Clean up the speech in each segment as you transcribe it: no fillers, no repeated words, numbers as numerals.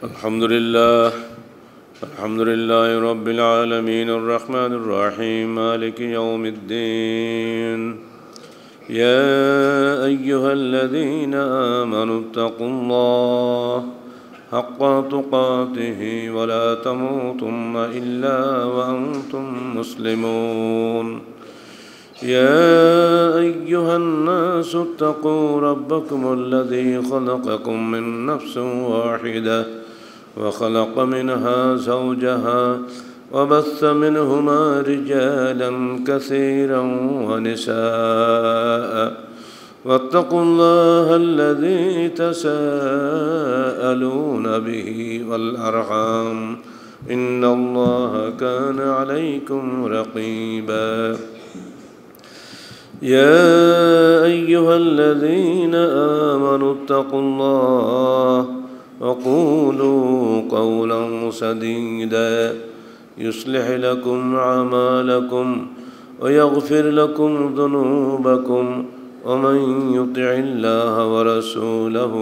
الحمد لله رب العالمين الرحمن الرحيم مالك يوم الدين يا أيها الذين آمنوا اتقوا الله حق تقاته ولا تموتن إلا وأنتم مسلمون يا أيها الناس اتقوا ربكم الذي خلقكم من نفس واحدة وخلق منها زوجها وبث منهما رجالا كثيرا ونساء واتقوا الله الذي تساءلون به والأرحام إن الله كان عليكم رقيبا يا أيها الذين آمنوا اتقوا الله وقولوا قولا سديدا يصلح لكم أعمالكم ويغفر لكم ذنوبكم ومن يطع الله ورسوله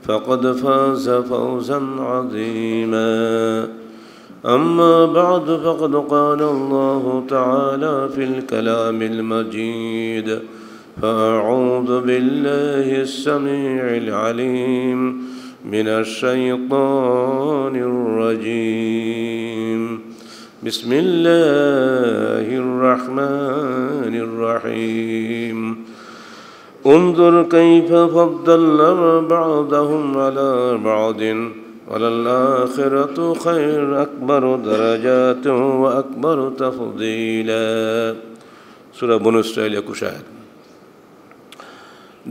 فقد فاز فوزا عظيما أما بعد فقد قال الله تعالى في الكلام المجيد فأعوذ بالله السميع العليم من الشيطان الرجيم بسم الله الرحمن الرحيم انظر كيف فضلنا بعضهم على بعض وللآخرة خير أكبر درجات وأكبر تفضيلا সূরা বনু ইসরাঈল 21 আয়াত।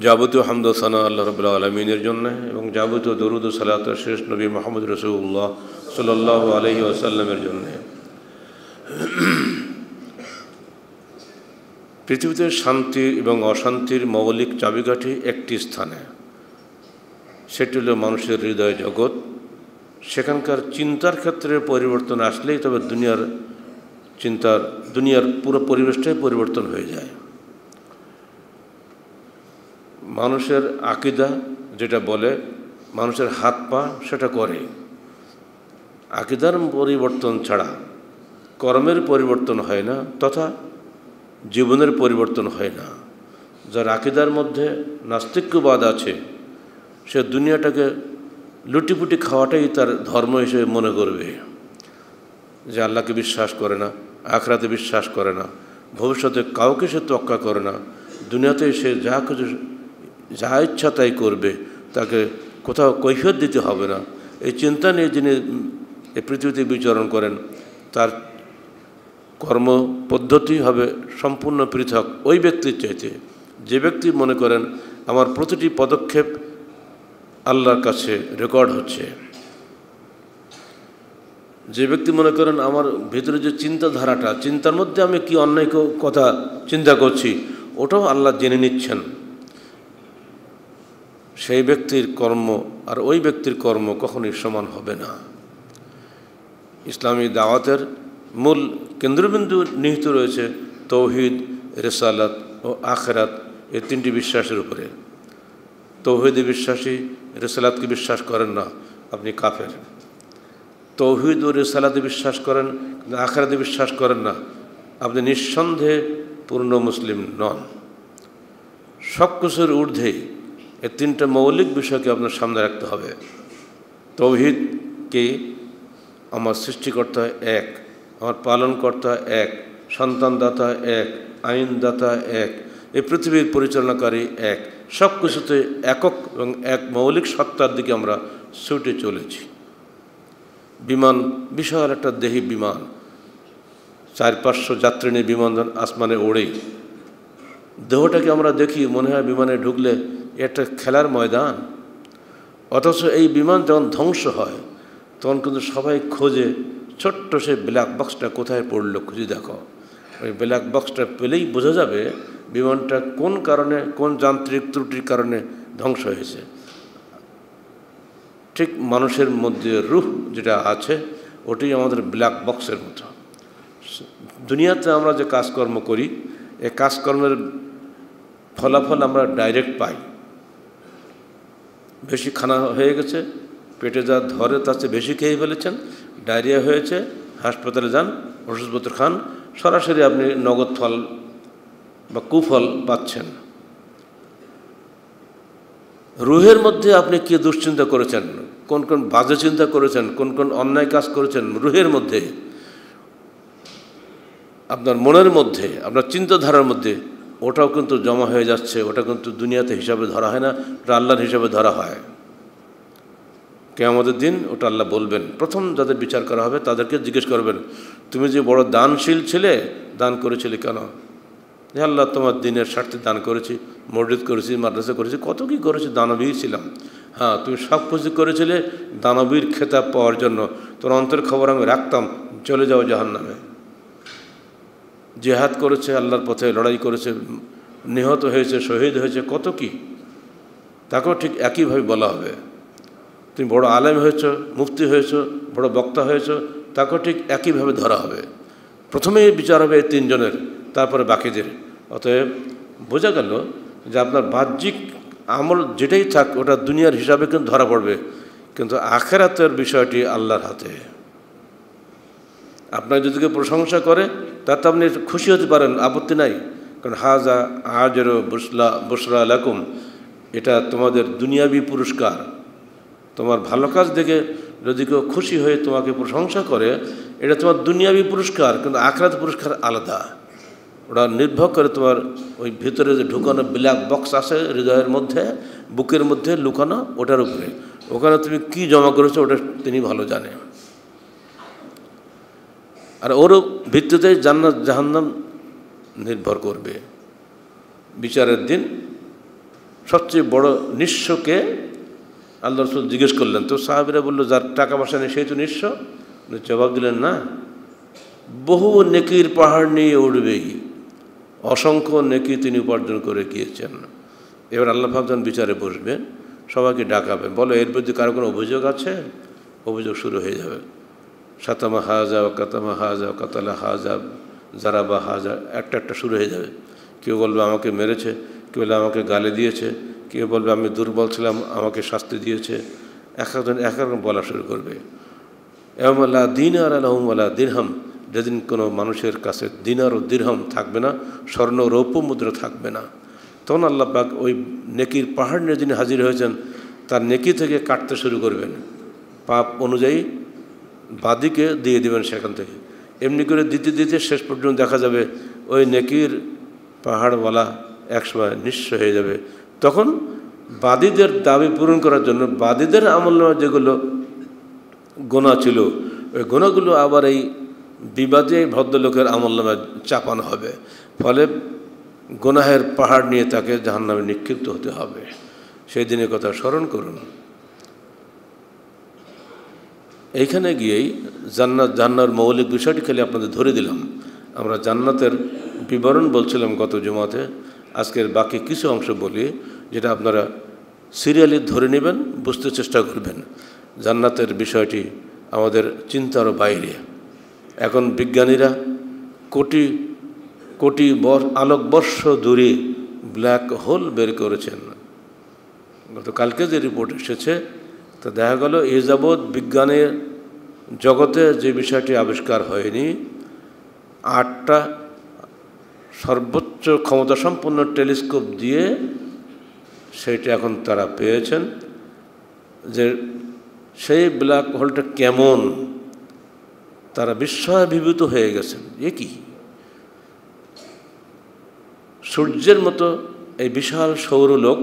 যাবতীয় হামদ ও সানা আল্লাহ রাব্বুল আলামিনের জন্য এবং যাবতীয় দরুদ ও সালাত শেষ নবী মুহাম্মদ রাসূলুল্লাহ সাল্লাল্লাহু আলাইহি ওয়াসাল্লামের জন্য। পৃথিবীতে শান্তি এবং অশান্তির মৌলিক চাবিকাঠি একটি স্থানে, সেটি হলো মানুষের হৃদয় জগৎ। সেখানকার চিন্তার ক্ষেত্রে পরিবর্তন আসলেই তবে দুনিয়ার পুরো পরিবেশটাই পরিবর্তন হয়ে যায়। মানুষের আকীদা যেটা বলে, মানুষের হাত পা সেটা করে। আকীদার পরিবর্তন ছাড়া কর্মের পরিবর্তন হয় না, তথা জীবনের পরিবর্তন হয় না। যার আকীদার মধ্যে নাস্তিক্যবাদ আছে, সে দুনিয়াটাকে লুটিপুটি খাওয়াটাই তার ধর্ম হিসেবে মনে করবে, যে আল্লাহকে বিশ্বাস করে না, আখিরাতে বিশ্বাস করে না, ভবিষ্যতে কাউকে সে তোয়াক্কা করে না, দুনিয়াতে সে যা ইচ্ছা তাই করবে, তাকে কোথাও কৈফিয়ত দিতে হবে না। এই চিন্তা নিয়ে যিনি এই পৃথিবীতে বিচরণ করেন, তার কর্ম পদ্ধতি হবে সম্পূর্ণ পৃথক ওই ব্যক্তির চাইতে যে ব্যক্তি মনে করেন আমার প্রতিটি পদক্ষেপ আল্লাহর কাছে রেকর্ড হচ্ছে। যে ব্যক্তি মনে করেন আমার ভিতরে যে চিন্তাধারাটা, চিন্তার মধ্যে আমি কি অন্যায় কথা চিন্তা করছি, ওটাও আল্লাহ জেনে নিচ্ছেন, সেই ব্যক্তির কর্ম আর ওই ব্যক্তির কর্ম কখনোই সমান হবে না। ইসলামী দাওয়াতের মূল কেন্দ্রবিন্দু নিহিত রয়েছে তৌহিদ, রিসালাত ও আখিরাত, এই তিনটি বিশ্বাসের উপরে। তৌহিদে বিশ্বাসী, রিসালাতকে বিশ্বাস করেন না, আপনি কাফের। তৌহিদ ও রিসালাতে বিশ্বাস করেন, আখিরাতে বিশ্বাস করেন না, আপনি নিঃসন্দেহে পূর্ণ মুসলিম নন। সব কিছুর ঊর্ধ্বে এই তিনটা মৌলিক বিষয়কে আপনার সামনে রাখতে হবে। তৌহিদ কি? আমার সৃষ্টিকর্তা এক, আমার পালনকর্তা এক, সন্তানদাতা এক, আইনদাতা এক, এই পৃথিবীর পরিচালনাকারী এক। সব কিছুতে একক এবং এক মৌলিক সত্তার দিকে আমরা ছুটে চলেছি। বিমান, বিশাল একটা দেহি বিমান, 400-500 যাত্রী নিয়ে বিমান আসমানে ওড়ে। দেহটাকে আমরা দেখি, মনে হয় বিমানে ঢুকলে একটা খেলার ময়দান। অথচ এই বিমান যখন ধ্বংস হয় তখন কিন্তু সবাই খোঁজে ছোট্ট সে ব্ল্যাক বক্সটা কোথায় পড়লো, খুঁজে দেখো। ওই ব্ল্যাক বক্সটা পেলেই বোঝা যাবে বিমানটা কোন কারণে, কোন যান্ত্রিক ত্রুটির কারণে ধ্বংস হয়েছে। ঠিক মানুষের মধ্যে রূহ যেটা আছে, ওটাই আমাদের ব্ল্যাক বক্সের মতো। দুনিয়াতে আমরা যে কাজকর্ম করি, এই কাজকর্মের ফলাফল আমরা ডাইরেক্ট পাই। বেশি খানা হয়ে গেছে, পেটে যা ধরে তার চেয়ে বেশি খেয়ে ফেলেছেন, ডায়রিয়া হয়েছে, হাসপাতালে যান, ওষুধপত্র খান, সরাসরি আপনি নগদ ফল বা কুফল পাচ্ছেন। রুহের মধ্যে আপনি কি দুশ্চিন্তা করেছেন, কোন কোন বাজে চিন্তা করেছেন, কোন কোন অন্যায় কাজ করেছেন, রুহের মধ্যে, আপনার মনের মধ্যে, আপনার চিন্তাধারার মধ্যে, ওটাও কিন্তু জমা হয়ে যাচ্ছে। ওটা কিন্তু দুনিয়াতে হিসাবে ধরা হয় না, ওটা আল্লাহর হিসাবে ধরা হয়। কিয়ামতের দিন ওটা আল্লাহ বলবেন। প্রথম যাদের বিচার করা হবে তাদেরকে জিজ্ঞেস করবেন, তুমি যে বড় দানশীল ছিলে, দান করেছিলে কেন? হে আল্লাহ, তোমার দিনের স্বার্থে দান করেছি, মসজিদ করেছি, মাদ্রাসা করেছি, কত কী করেছি, দানবীর ছিলাম। হ্যাঁ, তুমি সব কিছু করেছিলে দানবীর খেতাব পাওয়ার জন্য। তোর অন্তর খবর আমি রাখতাম, চলে যাও জাহান্নামে। জিহাদ করেছে, আল্লাহর পথে লড়াই করেছে, নিহত হয়েছে, শহীদ হয়েছে, কত কি, তাকেও ঠিক একইভাবে বলা হবে। তুমি বড় আলেম হয়েছ, মুফতি হয়েছ, বড় বক্তা হয়েছ, তাকেও ঠিক একইভাবে ধরা হবে। প্রথমেই বিচার হবে এই তিনজনের, তারপরে বাকিদের। অতএব বোঝা গেল যে আপনার বাহ্যিক আমল যেটাই থাক ওটা দুনিয়ার হিসাবে কিন্তু ধরা পড়বে, কিন্তু আখিরাতের বিষয়টি আল্লাহর হাতে। আপনার যদি কেউ প্রশংসা করে তাতে আপনি খুশি হতে পারেন, আপত্তি নাই, কারণ হাজা আজর বুশরা লাকুম, এটা তোমাদের দুনিয়াবি পুরস্কার। তোমার ভালো কাজ দেখে যদি কেউ খুশি হয়ে তোমাকে প্রশংসা করে, এটা তোমার দুনিয়াবি পুরস্কার, কিন্তু আখিরাত পুরস্কার আলাদা। ওটা নির্ভর করে তোমার ওই ভিতরে যে ঢুকানো ব্ল্যাক বক্স আছে হৃদয়ের মধ্যে, বুকের মধ্যে লুকানো, ওটার উপরে। ওখানে তুমি কি জমা করেছো ওটা তিনি ভালো জানে। আর ওরও ভিত্তিতে জান্নাত জাহান্নাম নির্ভর করবে। বিচারের দিন সবচেয়ে বড় নিঃস্বকে আল্লাহ রাসূল জিজ্ঞেস করলেন, তো সাহাবীরা বলল, যার টাকা পয়সা নেই সেই তো নিঃস্ব। জবাব দিলেন, না, বহু নেকির পাহাড় নিয়ে উঠবেই, অসংখ্য নেকি তিনি উপার্জন করে গিয়েছেন। এবার আল্লাহ পাক যখন বিচারে বসবেন, সবাইকে ডাকাবেন, বলো এর বিরুদ্ধে কারো কোনো অভিযোগ আছে? অভিযোগ শুরু হয়ে যাবে। সাতামা হাজা, কাতামা হাজা, কাতালা হাজা, জারাবা হাজা, একটা একটা শুরু হয়ে যাবে। কেউ বলবে আমাকে মেরেছে, কেউ বলবে আমাকে গালি দিয়েছে, কেউ বলবে আমি দুর্বল ছিলাম আমাকে শাস্তি দিয়েছে। এক একজন এক এক বলা শুরু করবে। এমলা দিন আর আলহমলা দিরহাম, যেদিন কোনো মানুষের কাছে দিনার ও দিরহাম থাকবে না, স্বর্ণ রৌপ্য মুদ্রা থাকবে না, তখন আল্লাহ পাক ওই নেকির পাহাড় নিয়ে যিনি হাজির হয়েছেন তার নেকি থেকে কাটতে শুরু করবেন। পাপ অনুযায়ী বাদিকে দিয়ে দেবেন সেখান থেকে। এমনি করে দিতে দিতে শেষ পর্যন্ত দেখা যাবে ওই নেকির পাহাড়ওয়ালা একসময় নিঃস্ব হয়ে যাবে। তখন বাদীদের দাবি পূরণ করার জন্য বাদীদের আমলনামা যেগুলো গোনা ছিল, ওই গোনাগুলো আবার এই বিবাদী ভদ্রলোকের আমলনামায় চাপানো হবে। ফলে গোনাহের পাহাড় নিয়ে তাকে জাহান্নামে নিক্ষিপ্ত হতে হবে। সেই দিনের কথা স্মরণ করুন। এইখানে গিয়েই জান্নাত জাহান্নামের মৌলিক বিষয়টি খালি আপনাদের ধরে দিলাম। আমরা জান্নাতের বিবরণ বলছিলাম গত জুমাতে, আজকের বাকি কিছু অংশ বলি যেটা আপনারা সিরিয়ালি ধরে নেবেন, বুঝতে চেষ্টা করবেন। জান্নাতের বিষয়টি আমাদের চিন্তারও বাইরে। এখন বিজ্ঞানীরা কোটি কোটি আলোকবর্ষ দূরে ব্ল্যাক হোল বের করেছেন। গতকালকে যে রিপোর্ট এসেছে তা দেখা গেল এ যাবৎ বিজ্ঞানের জগতে যে বিষয়টি আবিষ্কার হয়নি, 8টা সর্বোচ্চ ক্ষমতাসম্পন্ন টেলিস্কোপ দিয়ে সেইটা এখন তারা পেয়েছেন যে সেই ব্ল্যাক হোলটা কেমন, তারা বিস্ময়াভিভূত হয়ে গেছেন। এ কি, সূর্যের মতো এই বিশাল সৌরলোক,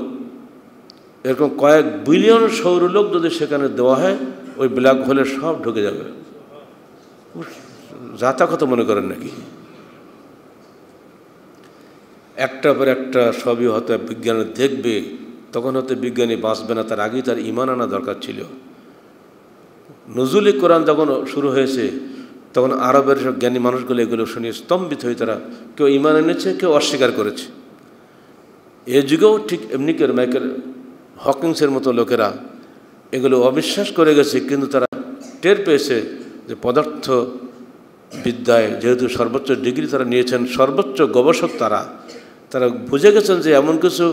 এরকম কয়েক বিলিয়ন সৌরলোক যদি সেখানে দেওয়া হয়, ওই ব্ল্যাক হোলে সব ঢুকে যাবে। যাতা কথা মনে করেন নাকি? একটার পর একটা সবই হয়তো বিজ্ঞানী দেখবে, তখন হয়তো বিজ্ঞানী বাঁচবে না, তার আগেই তার ঈমান আনা দরকার ছিল। নজরুল কোরআন যখন শুরু হয়েছে তখন আরবের সব জ্ঞানী মানুষগুলো এগুলো শুনে স্তম্ভিত হয়ে তারা কেউ ঈমান এনেছে, কেউ অস্বীকার করেছে। এ যুগেও ঠিক এমনি করে মাইকেল হকিংসের মতো লোকেরা এগুলো অবিশ্বাস করে গেছে, কিন্তু তারা টের পেয়েছে যে পদার্থ বিদ্যায় যেহেতু সর্বোচ্চ ডিগ্রি তারা নিয়েছেন, সর্বোচ্চ গবেষক তারা বুঝে গেছেন যে এমন কিছু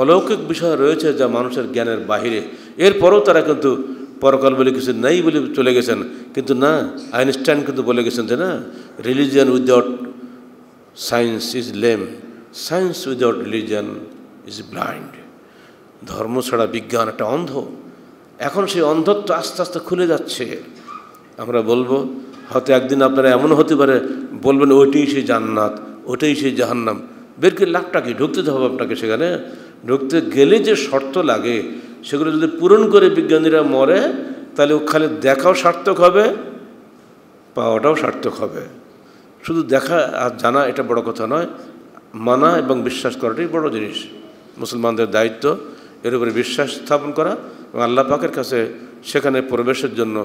অলৌকিক বিষয় রয়েছে যা মানুষের জ্ঞানের বাহিরে। এরপরও তারা কিন্তু পরকাল বলে কিছু নাই বলে চলে গেছেন, কিন্তু না, আইনস্টাইন কিন্তু বলে গেছেন যে না, religion without science is lame, science without religion is blind. ধর্ম ছাড়া বিজ্ঞান একটা অন্ধ। এখন সেই অন্ধত্ব আস্তে আস্তে খুলে যাচ্ছে। আমরা বলবো, হয়তো একদিন আপনারা এমন হতে পারে বলবেন ওইটাই সেই জান্নাত, ওইটাই সেই জাহান্নাম। বের করে লাভটা কি? ঢুকতে তো হবে আপনাকে সেখানে। ঢুকতে গেলে যে শর্ত লাগে সেগুলো যদি পূরণ করে বিজ্ঞানীরা মরে, তাহলে ওখানে দেখাও সার্থক হবে, পাওয়াটাও সার্থক হবে। শুধু দেখা আর জানা এটা বড় কথা নয়, মানা এবং বিশ্বাস করাটাই বড় জিনিস। মুসলমানদের দায়িত্ব এর উপরে বিশ্বাস স্থাপন করা এবং আল্লাহ পাকের কাছে সেখানে প্রবেশের জন্য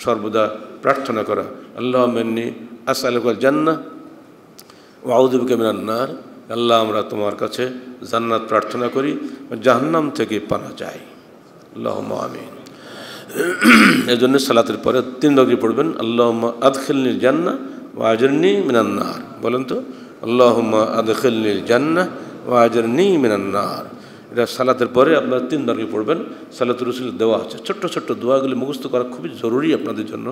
সর্বদা প্রার্থনা করা। আল্লাহুম্মা আসআলুকাল জান্নাহ ওয়া আউযু বিকা মিনান নার। আল্লাহ, আমরা তোমার কাছে জান্নাত প্রার্থনা করি, জাহান্নাম থেকে পানা চাই। আল্লাহুম্মা আমিন। এই জন্য সালাতের পরে 3 রাকাত পড়বেন, আল্লাহুম্মা আদখিলনিল জান্নাহ ওয়া আজরনি মিনান নার। বলেন তো, আল্লাহুম্মা আদখিলনিল জান্নাহ ওয়া আজরনি মিনান নার। এটা সালাতের পরে আপনারা 3 রাকাত পড়বেন। সালাতুর রাসূলের দেওয়া আছে, ছোট্ট ছোট্ট দোয়াগুলি মুখস্থ করা খুবই জরুরি আপনাদের জন্য।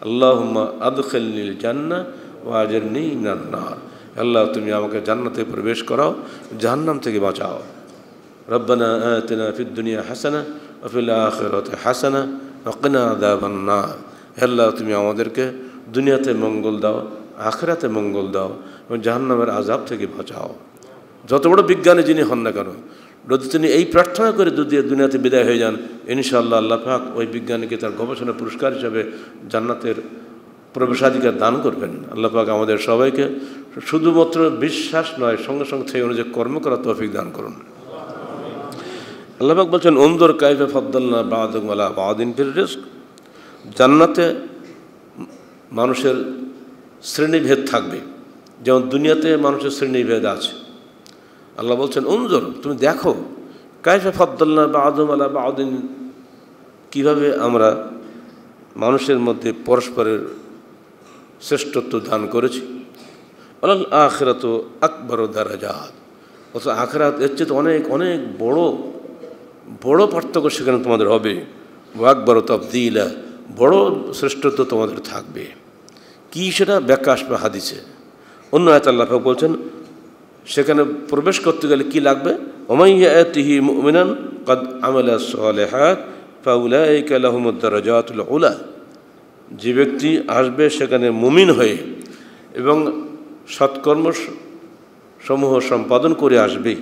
আল্লাহুম্মা আদখিলনিল জান্নাহ ওয়া আজরনি মিনান নার। আল্লাহ, তুমি আমাকে জান্নাতে প্রবেশ করাও, জাহান্নাম থেকে বাঁচাও। রব্বানা আতিনা ফিদ দুনিয়া হাসানাহ ওয়া ফিল আখিরাতি হাসানাহ ওয়া কিনা আযাবান নার। আল্লাহ, তুমি আমাদেরকে দুনিয়াতে মঙ্গল দাও, আখিরাতে মঙ্গল দাও এবং জাহান্নামের আযাব থেকে বাঁচাও। যত বড় বিজ্ঞানী যিনি হন না কেন, যদি তিনি এই প্রার্থনা করে যদি দুনিয়াতে বিদায় হয়ে যান, ইনশাআল্লাহ আল্লাহ পাক ওই বিজ্ঞানীকে তার গবেষণা পুরস্কার হিসাবে জান্নাতের প্রবেশাধিকার দান করবেন। আল্লাহ পাক আমাদের সবাইকে শুধুমাত্র বিশ্বাস নয়, সঙ্গে সঙ্গে সেই অনুযায়ী কর্ম করার তৌফিক দান করুন। আল্লাহ পাক বলছেন, উনজুর কাইফা ফাদ্দালনা বা'দাকুম আলা বা'দিন ফির রিজক। জান্নাতে মানুষের শ্রেণীভেদ থাকবে, যেমন দুনিয়াতে মানুষের শ্রেণীভেদ আছে। আল্লাহ বলছেন, উনজুর, তুমি দেখো, কাইফা ফাদ্দালনা বা'দাকুম আলা বা'দিন, কীভাবে আমরা মানুষের মধ্যে পরস্পরের শ্রেষ্ঠত্ব দান করেছি। আল আখিরাতু আকবারু দারাজাত। অথচ আখিরাত এর চেয়ে অনেক অনেক বড় বড় পার্থক্য সেখানে তোমাদের হবে। ওয়া আকবারু তাফদীলা, বড় শ্রেষ্ঠত্ব তোমাদের থাকবে। কি সেটা ব্যাখ্যা আসবে হাদিসে। অন্য আয়াতে আল্লাহ পাক বলছেন, সেখানে প্রবেশ করতে গেলে কি লাগবে? ওমাই ইয়াতিহি মুমিনান ক্বাদ আমালা সালিহাত ফাউলাইকা লাহুমুদ দারাজাতুল উলা। যে ব্যক্তি আসবে সেখানে মুমিন হয়ে এবং সৎকর্ম সমূহ সম্পাদন করে আসবে,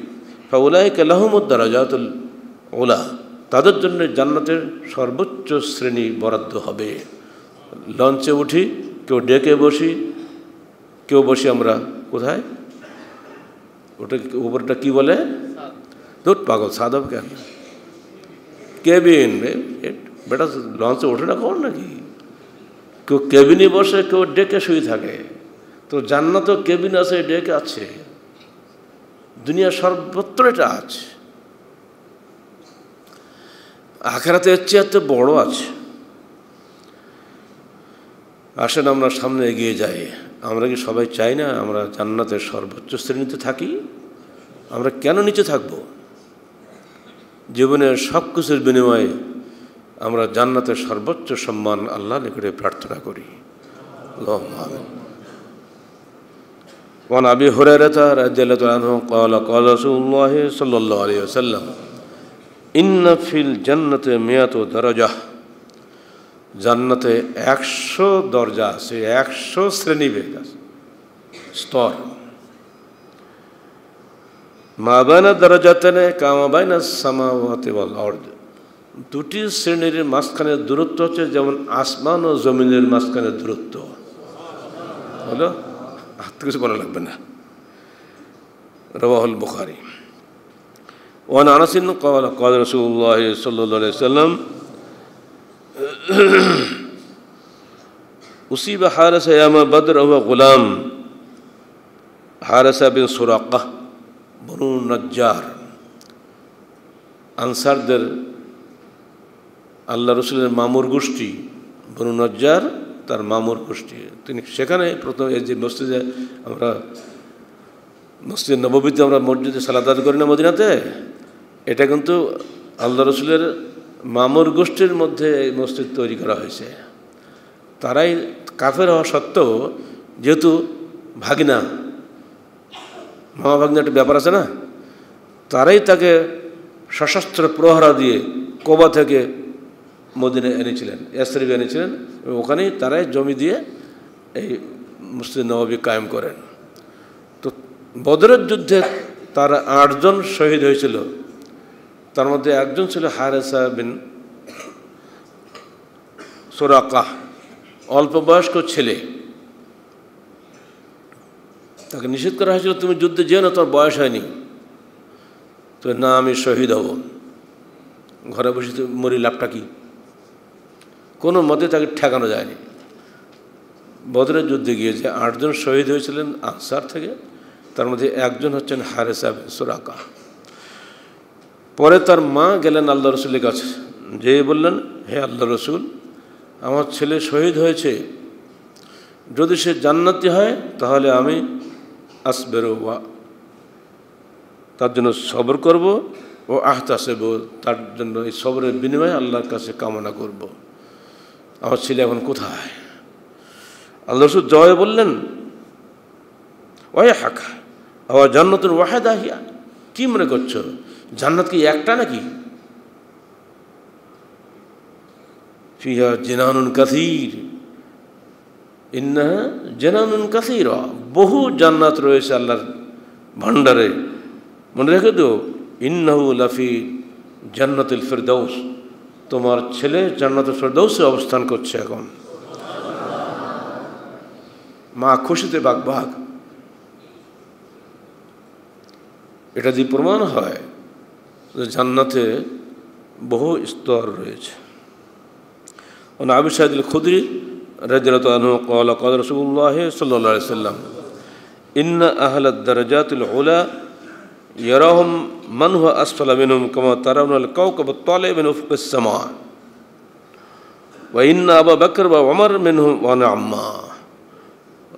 ফাউলাইকা লাহুমুদ দারাজাতুল উলা, তাদের জন্য জান্নাতের সর্বোচ্চ শ্রেণী বরাদ্দ হবে। লঞ্চে উঠি, কেউ ডেকে বসি, কেউ বসি আমরা কোথায়, ওটা উপরটা কি বলে, দুধ পাগল সাদব কেন, কেবিন। বেটা লঞ্চে ওঠে না কখন নাকি, কেউ কেবিনে বসে, কেউ ডেকে শুয়ে থাকে। তো জান্নাতেও কেবিন আছে, ডেকে আছে, দুনিয়া সর্বত্র এটা আছে। আখিরাতে এর চেয়ে এত বড় আছে। আসেন আমরা সামনে এগিয়ে যাই। আমরা কি সবাই চাই না আমরা জান্নাতের সর্বোচ্চ শ্রেণীতে থাকি? আমরা কেন নিচে থাকব? জীবনের সব কিছুর বিনিময়ে আমরা জান্নাতের সর্বোচ্চ সম্মান আল্লাহর নিকটে প্রার্থনা করি। আল্লাহুম্মা আমিন। ওয়ান আবি হুরায়রা রাদিয়াল্লাহু আনহু قال قال رسول الله صلى الله عليه وسلم ইন্না ফিল জান্নাতে মিয়াতু দারাজাহ। জান্নাতে 100 দরজা আছে, 100 শ্রেণীভেদ আছে, স্তর। মা বাইনা দারাজাতানে কামা বাইনা সামাওয়াতি ওয়াল আরদ। দুটি শ্রেণীর মাঝখানে দূরত্ব হচ্ছে যেমন আসমান ও জমিনের মাঝখানে দূরত্ব হলো। হাত কিছু বলা লাগবে না। রাওয়াহুল বুখারী। ওয়ান আনাস قال قال رسول الله صلى الله عليه وسلم أصيب حارثة يوم بدر وهو غلام حارثة بن سراقة বনু নজ্জার। আনসারদের আল্লাহ রসুলের মামুর গোষ্ঠী বনু নজ্জার, তার মামুর গোষ্ঠী। তিনি সেখানে প্রথম এই যে মসজিদে আমরা মসজিদ নববীতে আমরা মসজিদে সালাত আদায় করি না মদিনাতে, এটা কিন্তু আল্লাহ রসুলের মামুর গোষ্ঠীর মধ্যে এই মসজিদ তৈরি করা হয়েছে। তারাই কাফের হওয়া সত্ত্বেও, যেহেতু ভাগিনা, মামা ভাগিনা একটা ব্যাপার আছে না, তারাই তাকে সশস্ত্র প্রহরা দিয়ে কোবা থেকে মদিনায় এনেছিলেন, ইয়াসরিবে এনেছিলেন, এবং ওখানেই তারাই জমি দিয়ে এই মসজিদ নববী কায়েম করেন। তো বদরের যুদ্ধে তারা 8 জন শহীদ হয়েছিল। তার মধ্যে একজন ছিল হারেসা বিন সুরাকাহ, অল্প বয়স্ক ছেলে। তাকে নিষেধ করা হয়েছিল, তুমি যুদ্ধে যেও না, তোমার বয়স হয়নি। তো না, আমি শহীদ হব, ঘরে বসে মরি, লাভটা কি? কোনো মতে তাকে ঠেকানো যায়নি। বদরের যুদ্ধে গিয়ে যে 8 জন শহীদ হয়েছিলেন আনসার থেকে, তার মধ্যে একজন হচ্ছেন হারেসা বিন সুরাকাহ। পরে তার মা গেলেন আল্লাহ রসুলের কাছে, যে বললেন, হে আল্লাহ রসুল, আমার ছেলে শহীদ হয়েছে, যদি সে জান্নাতি হয় তাহলে আমি আসবেরো, তার জন্য সবর করব, ও আহতাসেব, তার জন্য এই সবরের বিনিময়ে আল্লাহর কাছে কামনা করব। আমার ছেলে এখন কোথায়? আল্লাহ রসুল জয় বললেন, ওয়া হাকা আবার জান্নাতুন ওয়াহিদা হিয়া, কি মনে করছো জান্নাত কি একটা নাকি? ফিহা জিনানুন কাসীর, ইন্নাহা জিনানুন কাসীরা, বহু জান্নাত রয়েছে আল্লাহর ভান্ডারে। মনে রেখে দিও, ইন্নাহু লাফি জান্নাতুল ফিরদাউস, তোমার ছেলে জান্নাতুল ফিরদাউসে অবস্থান করছে এখন। মা খুশিতে বাগবাগ। এটা দিয়ে প্রমাণ হয় যে জান্নাতে বহু স্তর রয়েছে। আবু সাঈদ আল খুদরি রাদিয়াল্লাহু আনহু قال قال رسول الله صلى الله عليه وسلم إن أهل الدرجات العلى يراهم من هو أسفل منهم كما ترون الكوكب الطالع من أفق السماء وإن أبا بكر وعمر منهم ونعما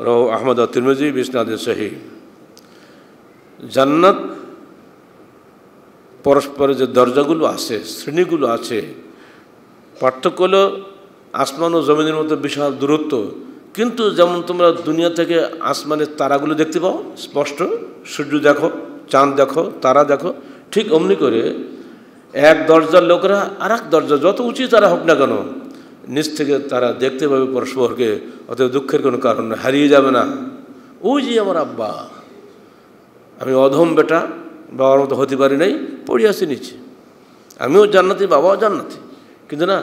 رواه أحمد الترمذي بإسناد صحيح। জান্নাত পরস্পরের যে দরজাগুলো আছে, শ্রেণীগুলো আছে, পার্থক্য হলো আসমান ও জমিনের মধ্যে বিশাল দূরত্ব। কিন্তু যেমন তোমরা দুনিয়া থেকে আসমানের তারাগুলো দেখতে পাও স্পষ্ট, সূর্য দেখো, চাঁদ দেখো, তারা দেখো, ঠিক অমনি করে এক দরজার লোকেরা আর এক দরজা, যত উঁচু তারা হোক না কেন, নিচ থেকে তারা দেখতে পাবে পরস্পরকে। অতএব দুঃখের কোনো কারণ নেই, হারিয়ে যাবে না। ওই যে আমার আব্বা, আমি অধম বেটা, বাবার মতো হতে পারি নাই, পড়ে আসি নিচে। আমিও জান্নাতি, বাবাও জান্নাতি, কিন্তু না,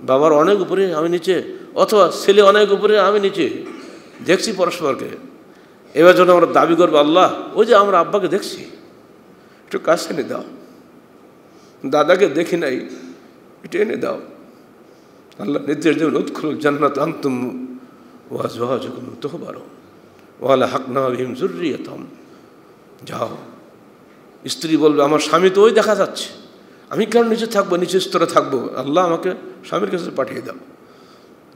বাবার অনেক উপরে, আমি নিচে, অথবা ছেলে অনেক উপরে, আমি নিচে, দেখছি পরস্পরকে। এবার যখন আমরা দাবি করবো, আল্লাহ ওই যে আমরা আব্বাকে দেখছি, একটু কাছে এনে দাও, দাদাকে দেখি নাই, একটু এনে দাও। আল্লাহ নির্দেশ দেবেন, উদখুলুল জান্নাত আনতুম ওয়া আজওয়াজুকুম তুহবারুন ওয়া আলহাকনা বিহিম যুররিয়াতাহুম, যাও। স্ত্রী বলবে, আমার স্বামী তো ওই দেখা যাচ্ছে, আমি কেন নিচে থাকবো, নিচের স্তরে থাকবো, আল্লাহ আমাকে স্বামীর কাছে পাঠিয়ে দাও।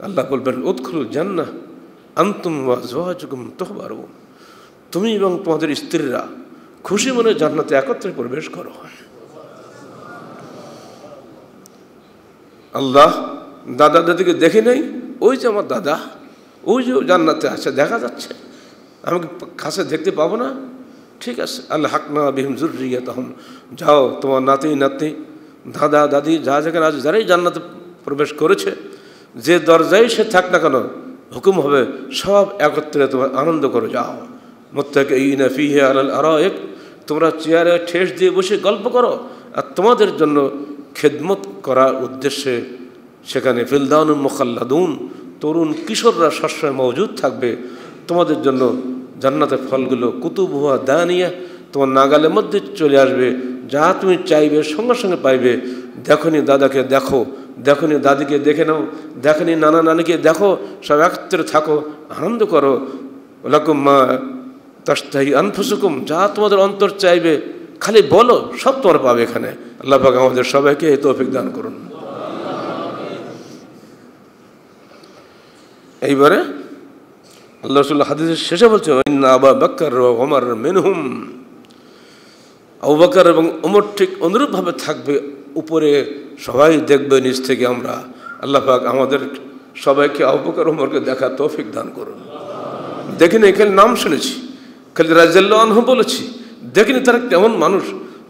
আল্লাহ বলবেন, উদখুলুল জান্নাহ আনতুম ওয়া আজওয়াজুকুম তুহবারুন, তুমি এবং তোমাদের স্ত্রীরা খুশি মনে জান্নাতে একত্রে প্রবেশ করো। আল্লাহ দাদা দাদিকে দেখে নেই, ওই যে আমার দাদা, ওই যে জান্নাতে আছে, দেখা যাচ্ছে, আমাকে কাছে দেখতে পাবো না, ঠিক আছে। আল্লাহ হাকনা বিহিম যুররিয়াতাহুম, যাও তোমার নাতি নাতনি, দাদা দাদি যা যেখানে আছে, যারাই জান্নাতে প্রবেশ করেছে, যে দরজায় সে থাক না কেন, হুকুম হবে সব একত্রে তোমার আনন্দ করো, যাও। মুত্তাকিঈনা ফীহা আলাল আরায়েক, তোমরা চেয়ারে ঠেস দিয়ে বসে গল্প করো, আর তোমাদের জন্য খেদমত করার উদ্দেশ্যে সেখানে ফিলদানুন মুখাল্লাদুন, তরুণ কিশোররা সবসময় মজুদ থাকবে তোমাদের জন্য। জান্নাতের ফলগুলো কুতুবুহা দানিয়া, তোমার নাগালের মধ্যে চলে আসবে, যা তুমি চাইবে সঙ্গে সঙ্গে পাইবে। দেখনি দাদাকে দেখো, দেখনি দাদিকে দেখে নাও, দেখনি নানা নানিকে দেখো, সব একত্রে থাকো, আনন্দ করো। লাকুম মা তাশতাহি আনফুসুকুম, যা তোমাদের অন্তর চাইবে খালি বলো, সব তোমরা পাবে এখানে। আল্লাহ পাক আমাদের সবাইকে এই তৌফিক দান করুন। এইবারে আল্লাহ রাসূল হাদিসের শেষে বলছে, ইন্না আবু বকর ওয়া ওমর মিনহুম, আবু বকর এবং ওমর ঠিক অনুরূপভাবে থাকবে উপরে সবাই দেখবে নিচ থেকে আমরা। আল্লাহ পাক আমাদের সবাইকে আবু বকর ওমরকে দেখা তৌফিক দান করুন। দেখিনি, এখানে নাম শুনেছি, খালি রাদিয়াল্লাহু আনহু বলেছি, দেখিনি তারা কেমন মানুষ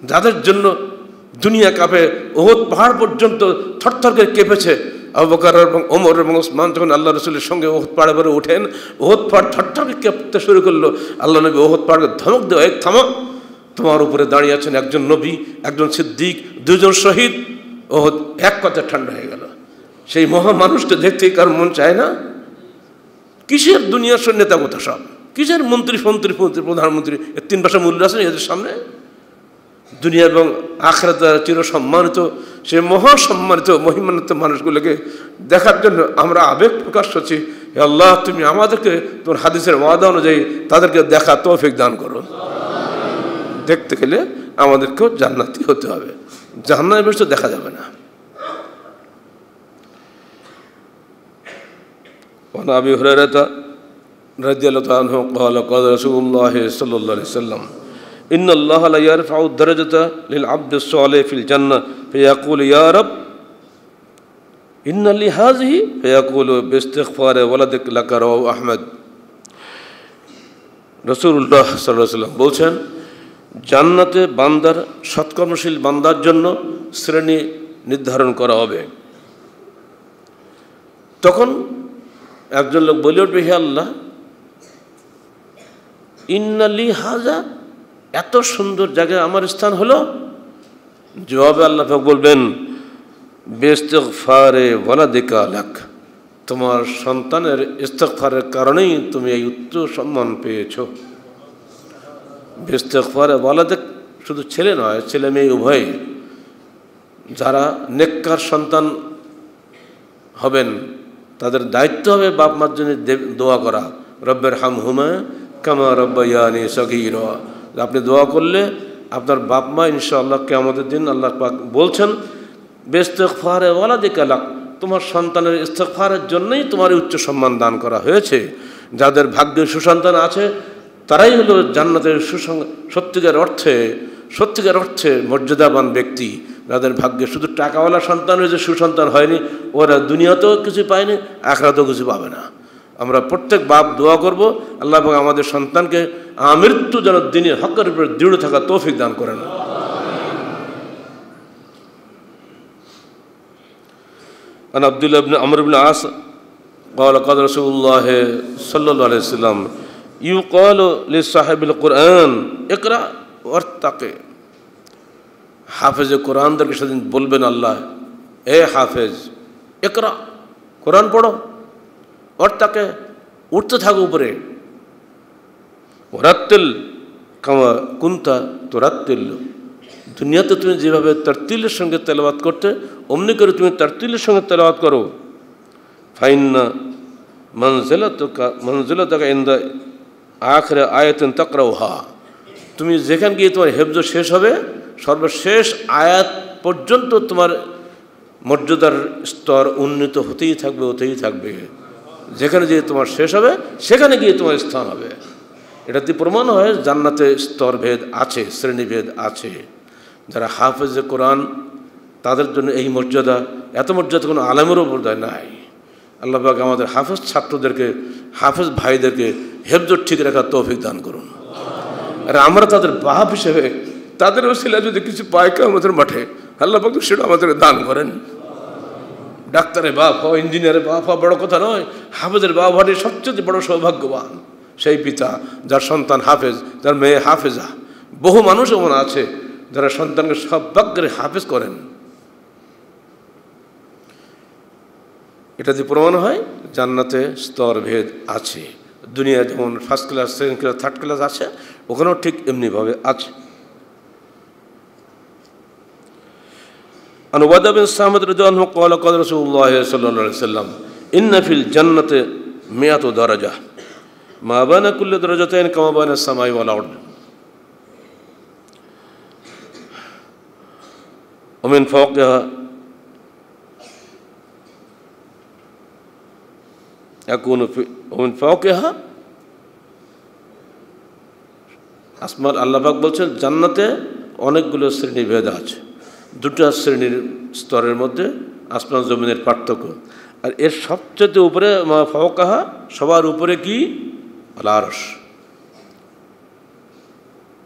যাদের জন্য দুনিয়া কাঁপে। ওহদ পাহাড় পর্যন্ত থরথর করে কেঁপেছে। আবু বকর এবং ওমর এবং ওসমান যখন আল্লাহ রসুলের সঙ্গে ওহদ পাহাড়ে করে ওঠেন, ওহদ পাহাড় থরথর করে কেঁপতে শুরু করলো। আল্লাহ নবী ওহদ পাহাড়কে ধমক দেওয়া, এক থামো, তোমার উপরে দাঁড়িয়ে আছেন একজন নবী, একজন সিদ্দিক, দুজন শহীদ। ওহদ এক কথা ঠান্ডা হয়ে গেল। সেই মহা মানুষটা দেখতে কার মন চায় না? কিসের দুনিয়ার নেতা কথা সব, কিসের মন্ত্রী ফন্ত্রী প্রধানমন্ত্রী, এর 3 ভাষা মূল্য আছে এদের সামনে। দুনিয়া এবং আখিরাত চির সম্মানিত, সে মহাসম্মানিত মহিমান্বিত মানুষগুলোকে দেখার জন্য আমরা আবেগ প্রকাশ করছি। হে আল্লাহ, তুমি আমাদেরকে তোমার হাদিসের ওয়াদা অনুযায়ী তাদেরকে দেখা তৌফিক দান করো। দেখতে গেলে আমাদেরকেও জান্নাতি হতে হবে, জাহান্নামে বসে তো দেখা যাবে না। وعن أبي هريرة رضي الله عنه قال قال رسول الله صلى الله عليه وسلم إن الله لا يرفع الدرجة للعبد الصالح في الجنة فيقول يا رب إن لي هذه فيقول باستغفار ولدك لك رواه أحمد। রাসূলুল্লাহ সাল্লাল্লাহু আলাইহি ওয়াসাল্লাম বলছেন, জান্নাতে বান্দার সৎকর্মশীল বান্দার জন্য শ্রেণী নির্ধারণ করা হবে। তখন একজন লোক বলে উঠবে, হে আল্লাহ, ইন্নালি হাজা, এত সুন্দর জায়গায় আমার স্থান হলো? জবাবে আল্লাহ পাক বলবেন, বিস্তিগফারে ওয়ালাদিকা লাক, তোমার সন্তানের ইস্তিগফারের কারণেই তুমি এই উচ্চ সম্মান পেয়েছো। বিস্তিগফারে ওয়ালাদিক শুধু ছেলে নয়, ছেলে মেয়ে উভয় যারা নেককার সন্তান হবেন তাদের দায়িত্ব হবে বাপ মার জন্য দোয়া করা। রব্বের হামহুমা কামা রব্বায়ানি সগীরা, আপনি দোয়া করলে আপনার বাপ মা ইনশাআল্লাহ কিয়ামতের দিন আল্লাহ পাক বলছেন, বিস্তিগফারে ওয়ালাদিকা লাক, তোমার সন্তানের ইস্তিগফারের জন্যই তোমার উচ্চ সম্মান দান করা হয়েছে। যাদের ভাগ্যে সুসন্তান আছে তারাই হলো জান্নাতের সত্যিকার অর্থে মর্যাদাবান ব্যক্তি। যাদের ভাগ্যে শুধু টাকাওয়ালা সন্তান হয়েছে, সুসন্তান হয়নি, ওরা দুনিয়াতেও কিছু পায়নি, আখিরাতেও কিছু পাবে না। আমরা প্রত্যেক বাপ দোয়া করব, আল্লাহ পাক আমাদের সন্তানকে আমৃত্যু যেন দ্বীনের হকের উপরে দৃঢ় থাকা তৌফিক দান করেন। عن عبد الله بن عمرو بن العاص قال قال رسول الله صلى الله عليه وسلم يقال لصاحب القرآن اقرأ وارتقي। হাফেজ কোরআনদেরকে সেদিন বলবেন আল্লাহ, এ হাফেজ, ইকরা, কোরআন পড়ো, ওয়ারতাকে, উঠতে থাকো উপরে, ওয়ারাত্তিল কামা কুনতা তুরাত্তিল, দুনিয়াতে তুমি যেভাবে তারতিলের সঙ্গে তেলাওয়াত করতে অমনি করে তুমি তারতিলের সঙ্গে তেলাওয়াত করো। ফাইন্না মানজিলাতুকা ইনদা আখির আয়াতিন তাকরাউহা, তুমি যেখানে গিয়ে তোমার হেফজ শেষ হবে, সর্বশেষ আয়াত পর্যন্ত তোমার মর্যাদার স্তর উন্নীত হতেই থাকবে। যেখানে গিয়ে তোমার শেষ হবে সেখানে গিয়ে তোমার স্থান হবে। এটাতে প্রমাণ হয় জান্নাতে স্তরভেদ আছে, শ্রেণীভেদ আছে। যারা হাফেজে কোরআন তাদের জন্য এই মর্যাদা, এত মর্যাদা কোনো আলেমেরও বোধহয় নাই। আল্লাহ পাক আমাদের হাফেজ ছাত্রদেরকে, হাফেজ ভাইদেরকে হেফজ ঠিক রাখার তৌফিক দান করুন। আর আমরা তাদের বাপ হিসেবে তাদের ওসিলা যদি কিছু পাই কিয়ামতের মাঠে, আল্লাহ পাক সেটা আমাদের দান করেন। ডাক্তারের বাপ হওয়া, ইঞ্জিনিয়ারের বাপ হওয়া বড় কথা নয়, হাফেজের বাপ হওয়াটি সবচেয়ে বড় সৌভাগ্যবান সেই পিতা যার সন্তান হাফেজ, যার মেয়ে হাফেজা। বহু মানুষ এমন আছে যারা সন্তানকে সব ভাগ্যে হাফেজ করেন। এটা দিয়ে প্রমাণ হয় জান্নাতে স্তরভেদ আছে। দুনিয়া যেমন first class, second class, third class আছে, ওখানেও ঠিক এমনিভাবে আছে। عن عبادة بن الصامت رضي الله عنه قال قال رسول الله صلى الله عليه وسلم إن في الجنة 100 درجة ما بين كل درجتين كما بين السماء والأرض ومن فوقها يكون ومن فوقها আসমান। আল্লাহ পাক বলছেন জান্নাতে অনেকগুলো শ্রেণীভেদ আছে, দুটা শ্রেণীর স্তরের মধ্যে আসমান জমিনের পার্থক্য। আর এর সবচেয়ে উপরে মা ফাওকাহা, সবার উপরে কি? আল আরশ।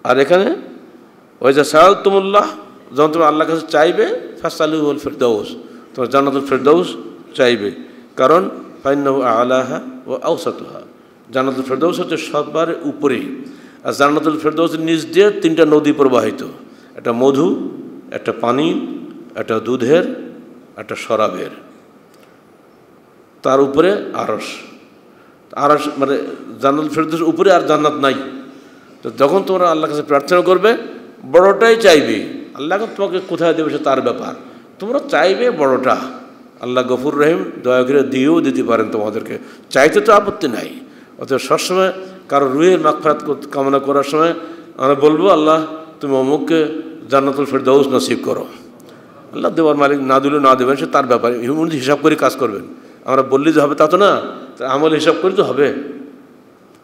আর এখানে ওয়াইজা সাআলতুমুল্লাহ, যখন তুমি আল্লাহর কাছে চাইবে, ফাসআলুহুল ফিরদাউস, তোমার জান্নাতুল ফিরদাউস চাইবে। কারণ ফাইন্নাহু আ'লাহা ওয়া আওসাতুহা, জান্নাতুল ফিরদাউস হচ্ছে সবার উপরে। আর জান্নাতুল ফিরদাউসের নিচ দিয়ে 3টা নদী প্রবাহিত, একটা মধু, একটা পানি, একটা দুধের, একটা শরাবের। তার উপরে আরশ। আরশ মানে জান্নাতুল ফিরদাউসের উপরে আর জান্নাত নাই। তো যখন তোমরা আল্লাহর কাছে প্রার্থনা করবে, বড়টাই চাইবে। আল্লাহ তোমাকে কোথায় দেবে সে তার ব্যাপার, তোমরা চাইবে বড়টা। আল্লাহ গফুর রহিম, দয়া করে দিয়েও দিতে পারেন তোমাদেরকে, চাইতে তো আপত্তি নাই। অতএব সবসময় কারো রুহের মাগফিরাত কামনা করার সময় আমরা বলবো, আল্লাহ তুমি অমুককে জান্নাতুল ফিরদাউস নসিব করো। আল্লাহ দেওয়ার মালিক, না দিলেও না দেবেন সে তার ব্যাপারে, উনি হিসাব করে কাজ করবেন। আমরা বললেই যে হবে তা তো না, তা আমল হিসাব করে তো হবে।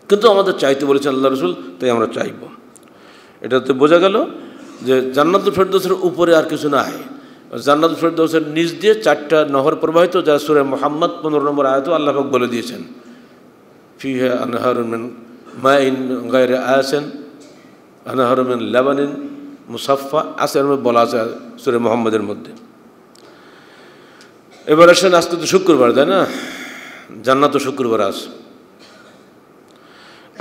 কিন্তু আমাদের চাইতে বলেছেন আল্লাহ রসুল, তাই আমরা চাইব। এটাতে বোঝা গেল যে জান্নাতুল ফিরদাউসের উপরে আর কিছু নাই। জান্নাতুল ফিরদাউসের নিচ দিয়ে 4টা নহর প্রবাহিত, যা সূরা মুহাম্মদ 15 নম্বর আয়াতে আল্লাহ পাক বলে দিয়েছেন, ফিহা আনহারুন মিন মাইন গায়রি আসান আনহারুন মিন লাবানিন মুসাফফা, আসের মধ্যে বলা আছে সূরা মুহাম্মদের মধ্যে। এবার আসেন, আজকে তো শুক্রবার, তাই না? জান্নাত শুক্রবার আছে।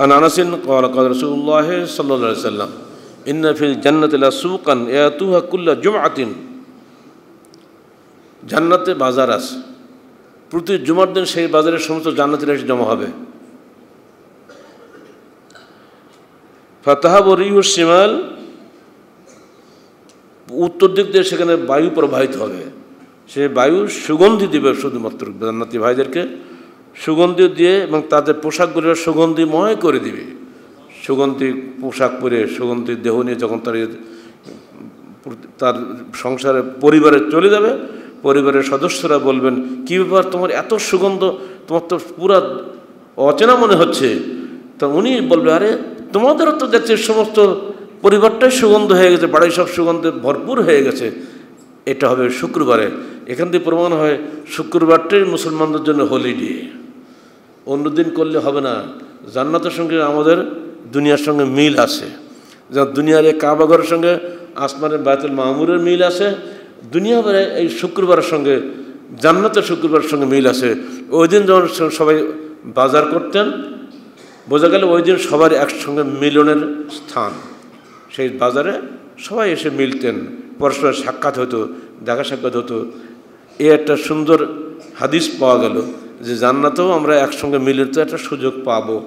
আন আনাসিন ক্বালা ক্বালা রাসূলুল্লাহ সাল্লাল্লাহু আলাইহি ওয়াসাল্লাম ইন্না ফিল জান্নাতি লাসুকান ইয়াতুহা কুল্লা জুমআতিন, জান্নাতে বাজার আছে, প্রতি জুমার দিন সেই বাজারের সমস্ত জান্নাতীরা এসে জমা হবে। ফাতাহাবু রিহুশ শিমাল, উত্তর দিক দিয়ে সেখানে বায়ু প্রবাহিত হবে। সে বায়ু সুগন্ধি দিবে শুধুমাত্র জান্নাতি ভাইদেরকে, সুগন্ধি দিয়ে, এবং তাদের পোশাকগুলো সুগন্ধিময় করে দিবে। সুগন্ধি পোশাক পরে, সুগন্ধি দেহ নিয়ে যখন তার সংসারে পরিবারে চলে যাবে, পরিবারের সদস্যরা বলবেন, কী ব্যাপার তোমার এত সুগন্ধ, তোমার তো পুরা অচেনা মনে হচ্ছে। তা উনি বলবে, আরে তোমাদেরও তো দেখছি সমস্ত পরিবারটাই সুগন্ধ হয়ে গেছে, বাড়ি সব সুগন্ধে ভরপুর হয়ে গেছে। এটা হবে শুক্রবারে। এখান থেকে প্রমাণ হয় শুক্রবারটাই মুসলমানদের জন্য হলিডে, অন্যদিন করলে হবে না। জান্নাতের সঙ্গে আমাদের দুনিয়ার সঙ্গে মিল আছে, যা দুনিয়ার এই কাবাঘরের সঙ্গে আসমানের বায়তুল মামুরের মিল আছে, দুনিয়াভরে এই শুক্রবারের সঙ্গে, জান্নাতের শুক্রবারের সঙ্গে মিল আছে। ওই দিন যখন সবাই বাজার করতেন, বোঝা গেল ওই দিন সবার একসঙ্গে মিলনের স্থান। সেই বাজারে সবাই এসে মিলতেন, পরস্পর সাক্ষাৎ হতো, দেখা সাক্ষাৎ হতো। এ একটা সুন্দর হাদিস পাওয়া গেল যে জান্নাতেও আমরা একসঙ্গে মিলের তো একটা সুযোগ পাবো।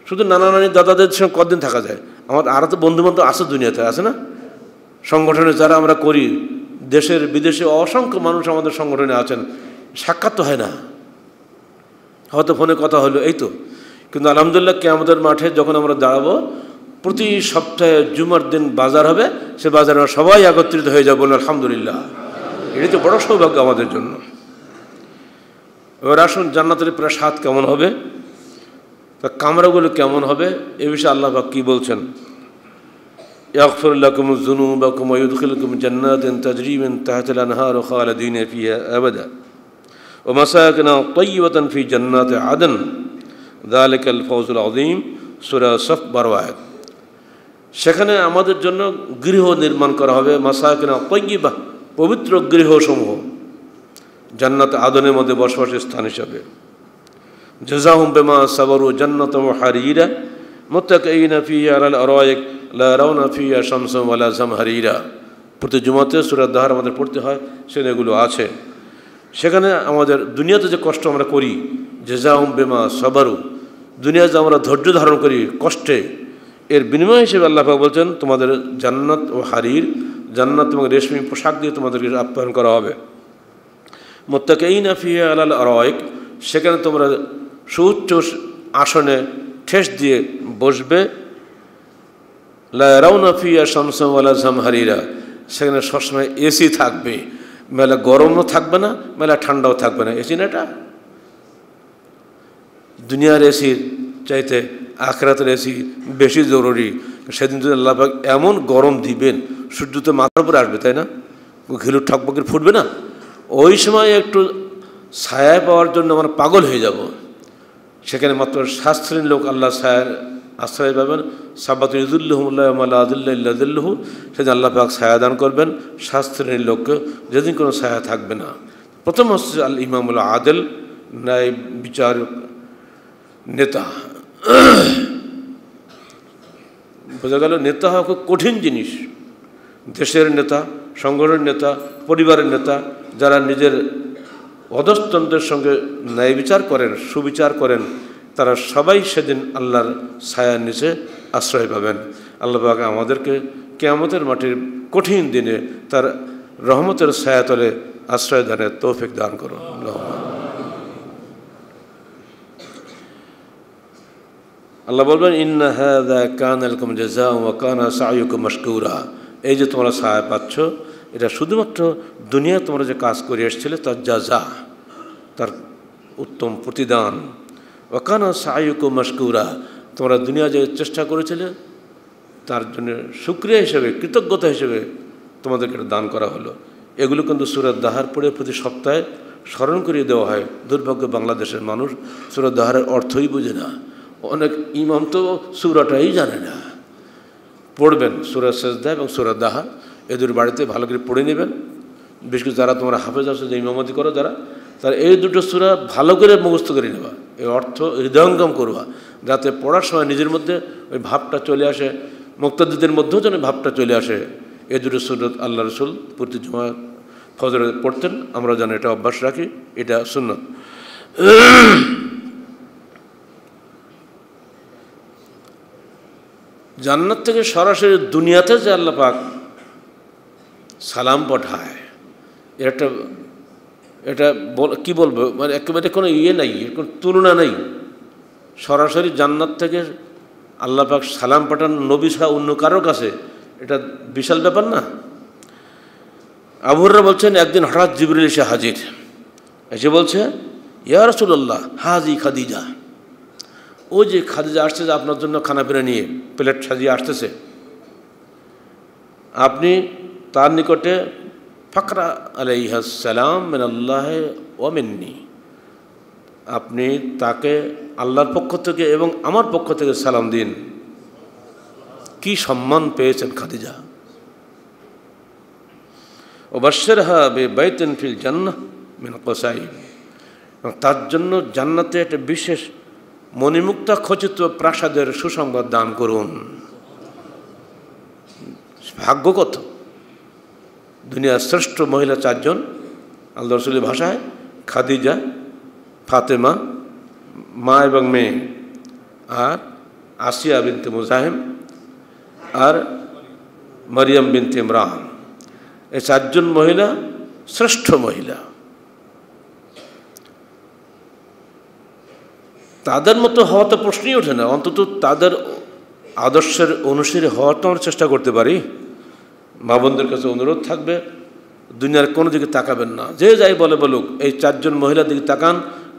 শুধু নানা নানি দাদাদের সঙ্গে কতদিন থাকা যায়? আমার আরও তো বন্ধুবান্ধব আছে, দুনিয়াতে আছে না? সংগঠনে যারা আমরা করি, দেশের বিদেশে অসংখ্য মানুষ আমাদের সংগঠনে আছেন, সাক্ষাৎ তো হয় না, হয়তো ফোনে কথা হলো, এই তো। কিন্তু আলহামদুলিল্লাহ কিয়ামতের মাঠে যখন আমরা দাঁড়াবো, প্রতি সপ্তাহে জুমার দিন বাজার হবে, সে বাজারে সবাই একত্রিত হয়ে যাবো, আলহামদুলিল্লাহ। এটি তো বড় সৌভাগ্য আমাদের জন্য। এবার আসুন, জান্নাতের প্রায় স্বাদ কেমন হবে, তা কামরাগুলো কেমন হবে, এ বিষয়ে আল্লাহ পাক কী বলছেন? ইয়াগফির লাকুম যুনুবাকুম ওয়া ইউদখিলুকুম জান্নাতিন তাজরি মিন তাহতিল আনহার খালিদিন ফিহা আবাদা ওয়া মাসাকিন তাইয়্যিবাতান ফি জান্নাতি আদন যালিকাল ফাওজুল আযীম, সূরা সফ 12 আয়াত। সেখানে আমাদের জন্য গৃহ নির্মাণ করা হবে, মাসাকিন তাইয়্যিবা, পবিত্র গৃহসমূহ, জান্নাত আদনের মধ্যে বসবাসের স্থান হিসাবে। জাযাহুম বিমা সাবারু জান্নাতুন ওয়া হারিরা মুত্তাকিইনা ফিহা আলাল আরাইক লা ইয়ারাউনা ফিহা শামসান ওয়ালা জামহারিরা। প্রতি জুমাতে সূরা দাহর আমাদের পড়তে হয়, সেখানে এগুলো আছে। সেখানে আমাদের দুনিয়াতে যে কষ্ট আমরা করি, জাযাহুম বিমা সাবারু, দুনিয়াতে আমরা ধৈর্য ধারণ করি কষ্টে, এর বিনিময় হিসেবে আল্লাহ পাক বলছেন তোমাদের জান্নাত ও হারির, জান্নাত এবং রেশমি পোশাক দিয়ে তোমাদেরকে আপ্যায়ন করা হবে। মুত্তাকিইনা ফিহা আলাল আরাইক, সেখানে তোমরা সুউচ্চ আসনে ঠেস দিয়ে বসবে। লা ইয়ারাউনা ফিহা শামসান ওয়ালা জামহারিরা, সেখানে সবসময় এসি থাকবে, মেলা গরমও থাকবে না, মেলা ঠান্ডাও থাকবে না। এসি না, এটা দুনিয়ার এসির চাইতে আখিরাতের এসি বেশি জরুরি। সেদিন যদি আল্লাহ পাক এমন গরম দিবেন, সূর্য তো মাথার উপরে আসবে, তাই না? ঘিলুর ঠকবকির ফুটবে না, ওই সময় একটু ছায়া পাওয়ার জন্য আমরা পাগল হয়ে যাব। সেখানে মাত্র 7 শ্রেণীর লোক আল্লাহ ছায়ার আশ্রয় পাবেন। সাব্বাতুন ইযিল্লুহুমুল্লাহু ওয়া লা যিল্লা ইল্লা যিল্লুহু, সেদিন আল্লাহ পাক ছায়া দান করবেন 7 শ্রেণীর লোককে, যেদিন কোনো ছায়া থাকবে না। প্রথম হচ্ছে আল ইমামুল আদিল, ন্যায় বিচার নেতা। বোঝা গেল নেতা হওয়া খুব কঠিন জিনিস। দেশের নেতা, সংগঠনের নেতা, পরিবারের নেতা, যারা নিজের অধস্তনদের সঙ্গে ন্যায় বিচার করেন, সুবিচার করেন, তারা সবাই সেদিন আল্লাহর ছায়ার নিচে আশ্রয় পাবেন। আল্লাহ পাক আমাদেরকে কিয়ামতের মাটির কঠিন দিনে তার রহমতের ছায়াতলে আশ্রয় দানের তৌফিক দান করুন। আল্লাহ বলবেন ইন্না হাযা কানা লাকুম জাযাআন ওয়া কানা সা'য়ুকুম মাশকুরা। এই যে তোমরা ছায়া পাচ্ছ, এটা শুধুমাত্র দুনিয়া তোমরা যে কাজ করে এসেছিলে তার জাযা, তার উত্তম প্রতিদান। ওয়া কানা সা'য়ুকুম মাশকুরা, তোমরা দুনিয়া যে চেষ্টা করেছিলে তার জন্য শুকরিয়া হিসেবে, কৃতজ্ঞতা হিসেবে তোমাদেরকে এটা দান করা হলো। এগুলো কিন্তু সূরা দাহার পড়ে প্রতি সপ্তাহে স্মরণ করিয়ে দেওয়া হয়। দুর্ভাগ্য বাংলাদেশের মানুষ সূরা দাহারের অর্থই বুঝে না। অনেক ইমাম তো সূরাটাই জানে না। পড়বেন সূরা সেজদা এবং সূরা দাহার, এদের বাড়িতে ভালো করে পড়ে নেবেন। বিশেষ করে যারা তোমরা হাফেজ আছো, যে ইমামতি করো যারা, তারা এই দুটো সূরা ভালো করে মুখস্থ করে নেবা, এই অর্থ হৃদয়ঙ্গম করবা, যাতে পড়ার সময় নিজের মধ্যে ওই ভাবটা চলে আসে, মুক্তাদিদের মধ্যেও যেন ভাবটা চলে আসে। এই দুটো সূরত আল্লাহ রসুল প্রতি জুমা ফজরে পড়তেন, আমরা যেন এটা অভ্যাস রাখি, এটা সুন্নত। জান্নাত থেকে সরাসরি দুনিয়াতে যে আল্লাহ পাক সালাম পাঠায়, এটা কি বলবো, মানে একেবারে কোনো নাই, কোনো তুলনা নেই। সরাসরি জান্নাত থেকে আল্লাহ পাক সালাম পাঠান নবী ছাড়া অন্য কারো কাছে, এটা বিশাল ব্যাপার না? আবু হুরায়রা বলছেন একদিন হঠাৎ জিবরিল এসে হাজির, এসে বলছে ইয়া রাসূলুল্লাহ হাজি খাদিজা, ও যে খাদিজা আসছে যে আপনার জন্য খানা পিনা নিয়ে প্লেট সাজিয়ে আসতেছে, আপনি তার নিকটে ফাকরা আলাইহিস সালাম মিনাল্লাহ ওয়া মিন্নি, আপনি তাকে আল্লাহর পক্ষ থেকে এবং আমার পক্ষ থেকে সালাম দিন। কি সম্মান পেয়েছেন খাদিজা। ওয়াবাশশিরহা বিবাইতিন ফিল জান্নাহ মিন কসাইব, তার জন্য জান্নাতে একটা বিশেষ মণিমুক্তা খচিত প্রাসাদের সুসংবাদ দান করুন। ভাগ্য কত! দুনিয়ার শ্রেষ্ঠ মহিলা 4 জন, আল্লাহ রসুলের ভাষায় খাদিজা, ফাতেমা মা এবং মেয়ে, আর আসিয়া বিনতে মুজাহিম, আর মারিয়াম বিনতে ইমরান। এই 4 জন মহিলা শ্রেষ্ঠ মহিলা। তাদের মতো হওয়া তো প্রশ্নই ওঠে না, অন্তত তাদের আদর্শের অনুসারী হওয়ার তো আমরা চেষ্টা করতে পারি। মা বোনদের কাছে অনুরোধ থাকবে, দুনিয়ার কোনো দিকে তাকাবেন না, যে যাই বলে বলুক, এই 4 জন মহিলার দিকে তাকান,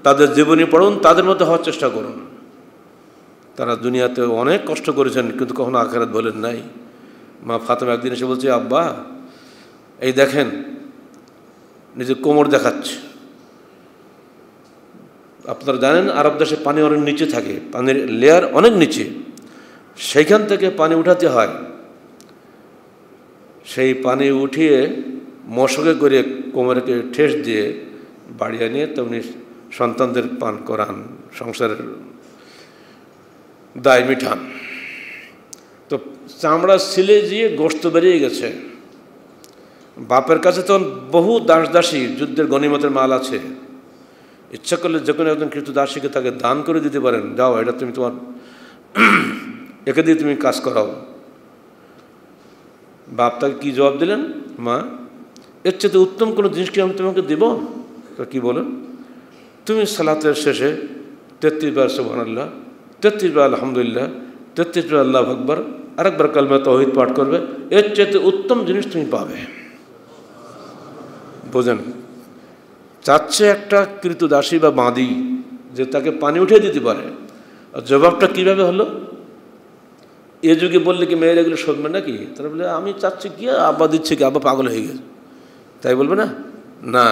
তাদের জীবনী পড়ুন, তাদের মতো হওয়ার চেষ্টা করুন। তারা দুনিয়াতে অনেক কষ্ট করেছেন, কিন্তু কখনো আখিরাত বলেন নাই। মা ফাতেমা একদিন এসে বলছে আব্বা এই দেখেন নিজের কোমর দেখাচ্ছে। আপনারা জানেন আরব দেশে পানি অনেক নিচে থাকে, পানির লেয়ার অনেক নিচে, সেইখান থেকে পানি উঠাতে হয়। সেই পানি উঠিয়ে মশকে করে কোমরকে ঠেস দিয়ে বাড়ি আনিয়ে তেমনি সন্তানদের পান করান, সংসারের দায় মিঠান। তো চামড়া ছিলে দিয়ে গোশত বেরিয়ে গেছে। বাপের কাছে তখন বহু দাস দাসী যুদ্ধের গনিমতের মাল আছে, ইচ্ছা করলে যে কোনো একজন কৃত দাসীকে তাকে দান করে দিতে পারেন, যাও এটা তুমি তোমার একে দিয়ে তুমি কাজ করাও। বাপ তাকে কী জবাব দিলেন, মা এর চেয়ে উত্তম কোনো জিনিস কি আমি তোমাকে দেব? তো কী বলেন, তুমি সালাতের শেষে 33 বার সুবহানাল্লাহ, 33 বার আলহামদুলিল্লাহ, 33 বার আল্লাহু আকবার, আরেকবার কালমা তাওহীদ পাঠ করবে, এর চেয়ে উত্তম জিনিস তুমি পাবে। বোঝেন, চাচ্ছে একটা কৃতদাসী বা বাঁধি যে তাকে পানি উঠিয়ে দিতে পারে। আর জবাবটা কীভাবে হলো? এ যুগে বললে কি মেয়েরা এগুলো শুনবে নাকি? তারা বলে আমি চাচ্ছি কি, আব্বা দিচ্ছে কি, আব্বা পাগল হয়ে গেছে, তাই বলবে না? না,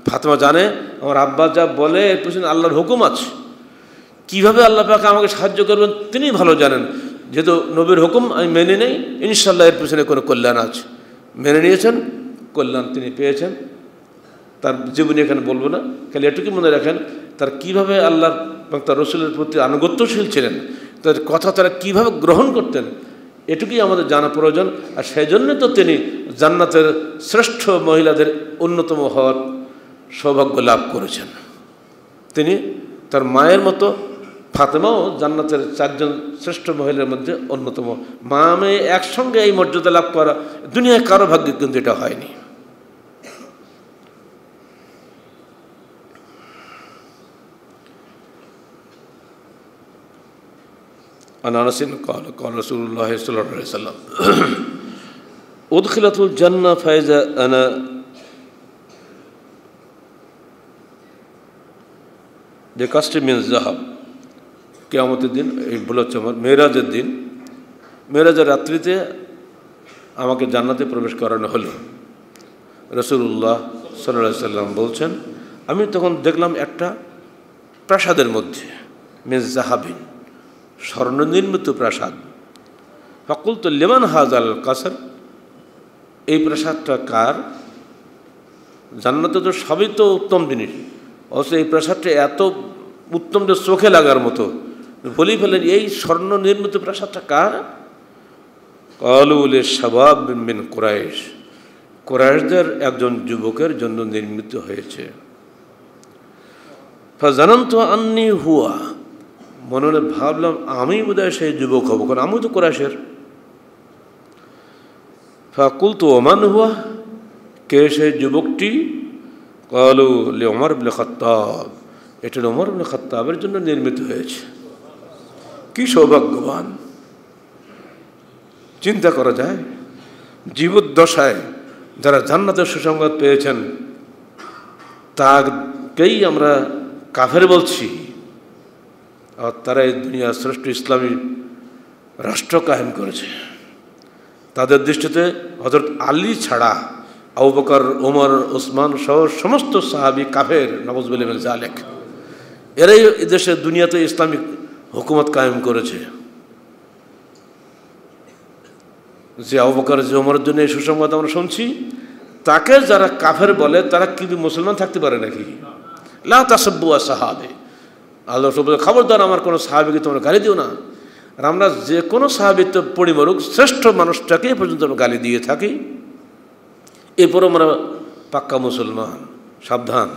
ফাতেমা জানে আমার আব্বা যা বলে এর পিছনে আল্লাহর হুকুম আছে। কীভাবে আল্লাহ পাক আমাকে সাহায্য করবেন তিনি ভালো জানেন। যেহেতু নবীর হুকুম আমি মেনে নেই, ইনশাল্লাহ এর পিছনে কোনো কল্যাণ আছে। মেনে নিয়েছেন, কল্যাণ তিনি পেয়েছেন। তার জীবনী এখানে বলবো না, খালি এটুকু মনে রাখেন তার কীভাবে আল্লাহ এবং তার রসুলের প্রতি আনুগত্যশীল ছিলেন, তার কথা তারা কীভাবে গ্রহণ করতেন, এটুকুই আমাদের জানা প্রয়োজন। আর সেই জন্য তো তিনি জান্নাতের শ্রেষ্ঠ মহিলাদের অন্যতম হওয়ার সৌভাগ্য লাভ করেছেন। তিনি তার মায়ের মতো ফাতেমাও জান্নাতের 4 জন শ্রেষ্ঠ মহিলার মধ্যে অন্যতম। মা মেয়ে একসঙ্গে এই মর্যাদা লাভ করা দুনিয়ায় কারো ভাগ্যে কিন্তু এটা হয়নি। عن أنس قال قال رسول الله صلى الله عليه وسلم أدخلت الجنة فإذا أنا بقصر من ذهب। কিয়ামতের দিন, এই ভুল হচ্ছে আমার, মেরাজের দিন, মেরাজের রাত্রিতে আমাকে জান্নাতে প্রবেশ করানো হলো। রাসূলুল্লাহ সাল্লাল্লাহু আলাইহি ওয়াসাল্লাম বলছেন, আমি তখন দেখলাম একটা প্রাসাদের মধ্যে মিন যাহাবিন, স্বর্ণনির্মিত প্রাসাদ। ফাকুলতু লিমান হাযাল কাসর, এই প্রাসাদটা কার? জান্নাতে তো সবই তো উত্তম জিনিস, অথচ এই প্রাসাদটা এত উত্তম যে চোখে লাগার মতো। বলেই ফেলেন এই স্বর্ণ নির্মিত প্রাসাদটা কার? ক্বালু লিশাবাব মিন কুরাইশ, কুরাইশদের একজন যুবকের জন্য নির্মিত হয়েছে। ফাজানানতু আন্নী হুয়া, মনে মনে ভাবলাম আমি বোধহয় সেই যুবক হব, কারণ আমি তো কুরাইশের। ফাকুলতু ওমান হুয়া, কে সেই যুবকটি? ক্বালু লি ওমর ইবনে খাত্তাব, এটা ওমর ইবনে খাত্তাবের জন্য নির্মিত হয়েছে। কি সৌভাগ্যবান! চিন্তা করা যায়, জীবদ্দশায় যারা জান্নাতের সুসংবাদ পেয়েছেন তাকেই আমরা কাফের বলছি, আর তারা এই দুনিয়ার শ্রেষ্ঠ ইসলামী রাষ্ট্র কায়েম করেছে। তাদের দৃষ্টিতে হযরত আলী ছাড়া আবু বকর, ওমর, ওসমান সহ সমস্ত সাহাবী কাফের, নাউযুবিল্লাহি মিন যালিক। এরাই এদেশে দুনিয়াতে ইসলামিক হুকুমত কায়েম করেছে। যে আবু বকর, যে ওমরের জন্য এই সুসংবাদ আমরা শুনছি, তাকে যারা কাফের বলে তারা কিন্তু মুসলমান থাকতে পারে নাকি? লা তাসাব্বু আসহাবে, আল্লাহ বলে খবরদার আমার কোনো সাহাবীকে তোমরা গালি দিও না। আর আমরা যে কোনো সাহাবীত্ব পড়ি মরুক, শ্রেষ্ঠ মানুষটাকে এ পর্যন্ত আমরা গালি দিয়ে থাকি, এরপরও আমরা পাক্কা মুসলমান। সাবধান,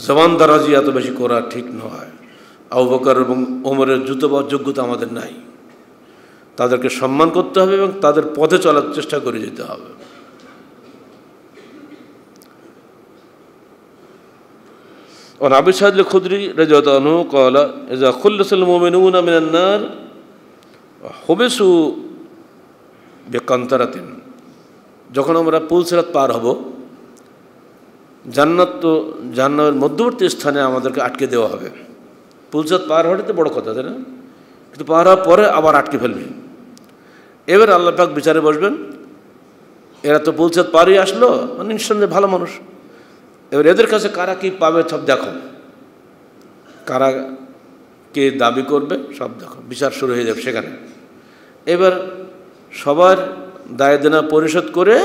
জবান দারাজি এত বেশি করা ঠিক নয়। আবু বকর এবং ওমরের জুতো পাওয়ার যোগ্যতা আমাদের নাই। তাদেরকে সম্মান করতে হবে এবং তাদের পথে চলার চেষ্টা করে যেতে হবে। وعن أبي سعيد الخدري رضي الله عنه قال إذا خلص المؤمنون من النار حبسوا بقنطرة, যখন আমরা পুল সিরাত পার হব, জান্নাত তো জান্নাতের মধ্যবর্তী স্থানে আমাদেরকে আটকে দেওয়া হবে। পুল সিরাত পার হওয়াটা তো বড় কথা, তাই না? কিন্তু পার হওয়ার পরে আবার আটকে ফেলবে। এবার আল্লাহ পাক বিচারে বসবেন, এরা তো পুল সিরাত পারই আসলো, মানে নিঃসন্দেহে ভালো মানুষ। এবার এদের কাছে কারা কি পাবে সব দেখো, কারা কে দাবি করবে সব দেখো, বিচার শুরু হয়ে যাবে সেখানে। এবার সবার দায় দেনা পরিশোধ করে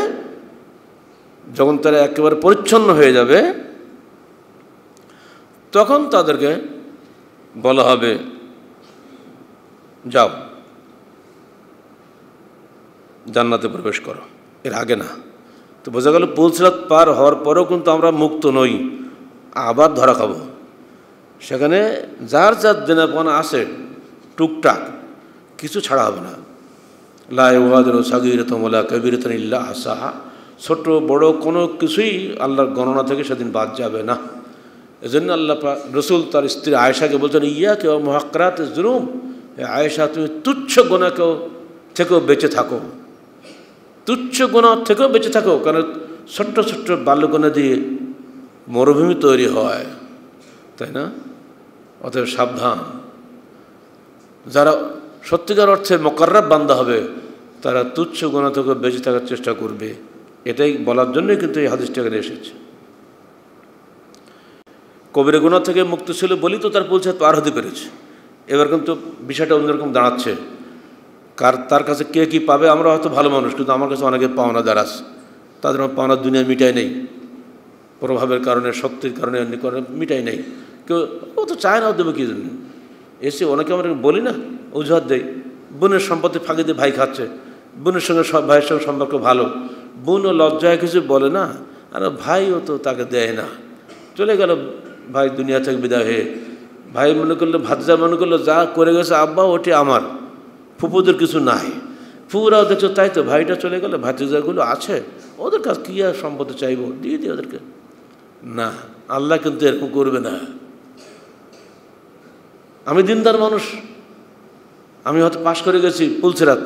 যখন তারা একেবারে পরিচ্ছন্ন হয়ে যাবে, তখন তাদেরকে বলা হবে যাও জান্নাতে প্রবেশ করো। এর আগে না। তো বোঝা গেল পুল সিরাত পার হওয়ার পরেও কিন্তু আমরা মুক্ত নই, আবার ধরা খাবো। সেখানে যার যার দেনাপানা আছে টুকটাক, কিছু ছাড়া হবে না। লা ইউগাদিরু সাগীরাতান ওয়ালা কাবীরাতান ইল্লা আহসাহা, ছোট বড় কোনো কিছুই আল্লাহর গণনা থেকে সেদিন বাদ যাবে না। এজন্য আল্লাহ রসুল তার স্ত্রী আয়েশাকে বলছেন, ইয়াকা ওয়া মুহাক্কারাতিজ যুনুব, আয়েশা তুমি তুচ্ছ গুনাহকেও থেকেও বেঁচে থাকো, তুচ্ছ গুনাহ থেকেও বেঁচে থাকো, কারণ ছোট্ট ছোট্ট বাল্য গুনাহ দিয়ে মরুভূমি তৈরি হয়, তাই না? অতএব সাবধান। যারা সত্যিকার অর্থে মোকাররব বান্দা হবে তারা তুচ্ছ গুনাহ থেকে বেঁচে থাকার চেষ্টা করবে। এটাই বলার জন্যই কিন্তু এই হাদিসটা এখানে এসেছে। কবিরা গুনাহ থেকে মুক্ত ছিল বলি তো তার পৌঁছে পার হতে পেরেছে। এবার কিন্তু বিষয়টা অন্যরকম দাঁড়াচ্ছে, তার কাছে কে কী পাবে। আমরা হয়তো ভালো মানুষ, কিন্তু আমার কাছে অনেকে পাওনাদার আছে, তাদের পাওনার দুনিয়া মিটাই নেই, প্রভাবের কারণে, শক্তির কারণে, অন্য কারণে মিটাই নেই। কেউ ও তো চায় না, ও দেবে কী জন্য। এসে অনেকে আমরা বলি না, অজুহাত দেয়, বোনের সম্পত্তি ফাঁকি দিয়ে ভাই খাচ্ছে, বোনের সঙ্গে সব ভাইয়ের সঙ্গে সম্পর্ক ভালো, বোনও লজ্জায় কিছু বলে না, আর ভাইও তো তাকে দেয় না, চলে গেল ভাই দুনিয়া থেকে বিদায় হয়ে। ভাই মনে করলো, ভাতিজা মনে করলো যা করে গেছে আব্বা ওটি আমার, ফুপুদের কিছু নাই। ফুপুরাও দেখছো তাই তো, ভাইটা চলে গেল, ভাতিজাগুলো আছে, ওদের কাছে কী আর সম্পত্তি চাইবো, দিয়ে দিই ওদেরকে। না, আল্লাহ কিন্তু এরকম করবে না। আমি দিনদার মানুষ, আমি হয়তো পাশ করে গেছি পুলসিরাত,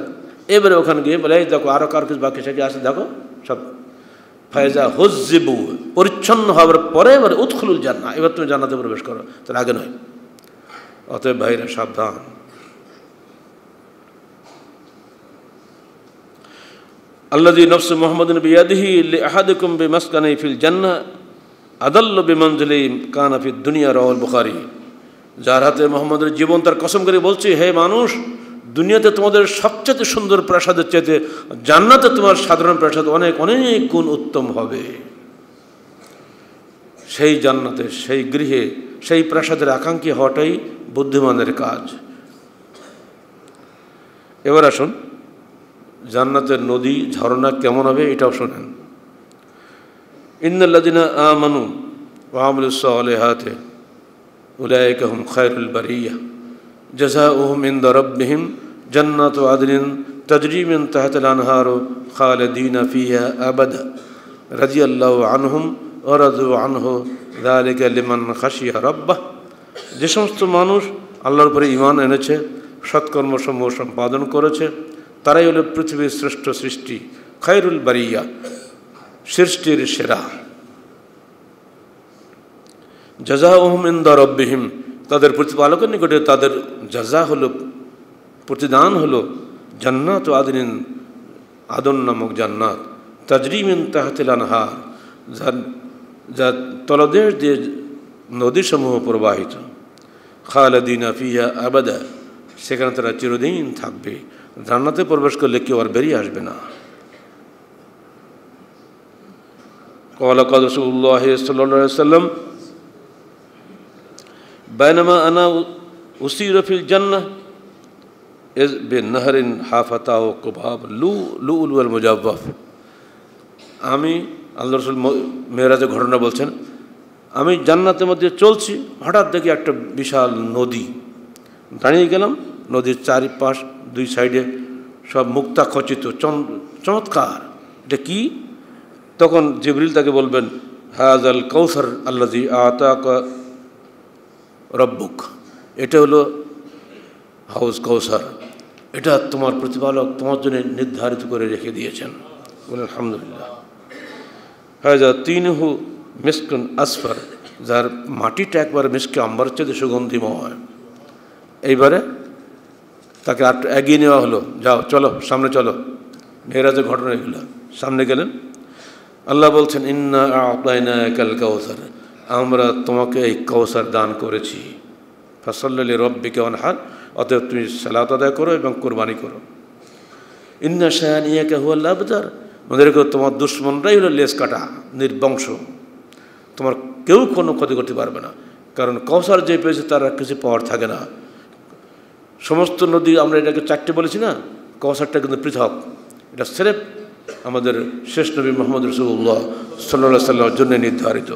এবারে ওখানে গিয়ে বলে এই দেখো আরও কার কিছু বাকি সাকি আছে, দেখো সব ফায়জা হুজ্জিবু, পরিচ্ছন্ন হওয়ার পরে এবারে উদখুলুল জান্নাহ, এবার তুমি জান্নাতে প্রবেশ করো, তার আগে নয়। অতএব ভাইরা সাবধান। আল্লাযী নফসু মুহাম্মাদিন বিয়াদিহি লিআহাদিকুম বিমাসকানি ফিল জান্নাহ আদাল্লু বিমানজিলি কানা ফিদ দুনিয়া, রাওয়াহুল বুখারী। যার হাতে মুহাম্মদের জীবন, তার কসম করে বলছি, হে মানুষ, দুনিয়াতে তোমাদের সবচেয়ে সুন্দর প্রাসাদের চাইতে জান্নাতে তোমার সাধারণ প্রাসাদ অনেক অনেক গুণ উত্তম হবে। সেই জান্নাতে, সেই গৃহে, সেই প্রাসাদের আকাঙ্ক্ষী হওয়াটাই বুদ্ধিমানের কাজ। এবার আসুন, জান্নাতের নদী ঝর্ণা কেমন হবে এটাও শোনেন। ইন্নাল্লাযিনা আমানু ওয়া আমিলুস সালিহাতি উলাইকা হুম খায়রুল বারিয়া জাযাউহুম ইনদা রাব্বিহিম জান্নাতু আদনিন তাজরি মিন তাহতিল আনহারু খালিদিনা ফিহা আবাদা রাদিয়াল্লাহু আনহুম ওয়া রাদু আনহু যালিকা লিমান খাশিয়া রাব্বাহ। যে সমস্ত মানুষ আল্লাহর উপরে ঈমান এনেছে, সৎকর্মসমূহ সম্পাদন করেছে, তারাই হলো পৃথিবীর শ্রেষ্ঠ সৃষ্টি, খায়রুল বারিয়া, সৃষ্টির সেরা। জাযাউহুম ইনদা রাব্বিহিম, তাদের প্রতিপালকের নিকটে তাদের জাযা হলো, প্রতিদান হলো জান্নাত আদনিন, আদন নামক জান্নাত, তাজরি মিন তাহতিল আনহার, যার তলদেশ দিয়ে নদীসমূহ প্রবাহিত, খালিদিনা ফিহা আবাদা, সেখানে তারা চিরদিন থাকবে। জান্নাতে প্রবেশ করলে কেউ আর বেরিয়ে আসবে না। ক্বালা রাসূলুল্লাহ সাল্লাল্লাহু আলাইহি ওয়াসাল্লাম বাইনামা আনা উসীরু ফিল জান্নাহ ইয বিনাহরিন হাফাতাহু কুবাব লুল ওয়াল মুজাওয়াফ। আমি, আল্লাহ রাসূল মেরাজের ঘটনা বলছেন, আমি জান্নাতের মধ্যে চলছি, হঠাৎ দেখি একটা বিশাল নদী, দাঁড়িয়ে গেলাম। নদীর চারিপাশ দুই সাইডে সব মুক্তা খচিত, চমৎকার। এটা কি? তখন জিবরিল তাকে বলবেন, হাযাল কাউসার আল্লাযী আতাকা রব্বুক, এটা হলো হাউজ কাউসার, এটা তোমার প্রতিপালক তোমার জন্য নির্ধারিত করে রেখে দিয়েছেন। বলে আলহামদুলিল্লাহ। হাযা তিনহু মিসকুন আসফার, যার মাটিটা একবার মিসকে আম্বার চেয়ে সুগন্ধিময়। এইবারে তাকে আর এগিয়ে নেওয়া হলো, যাও চলো সামনে চলো। মেরাজের ঘটনা এগুলো। সামনে গেলেন, আল্লাহ বলছেন, ইন্না আ'তাইনাকাল কাউসার, আমরা তোমাকে এই কাউসার দান করেছি। ফাসাল্লি লিরাব্বিকা ওয়ানহার, অতএব তুমি সালাত আদায় করো এবং কোরবানি করো। ইন্না শানিয়াকা হুয়াল আবতার, মনে রেখো তোমার দুশ্মনরাই হলো লেজ কাটা, নির্বংশ, তোমার কেউ কোনো ক্ষতি করতে পারবে না। কারণ কাউসার যে পেয়েছে তার আর কিছু পাওয়ার থাকে না। সমস্ত নদী আমরা এটাকে চারটে বলেছি না, কাউসারটা কিন্তু পৃথক। এটা সিরেফ আমাদের শেষ নবী মুহাম্মদ রাসূলুল্লাহ সাল্লাল্লাহু আলাইহি ওয়াসাল্লামের জন্য নির্ধারিত।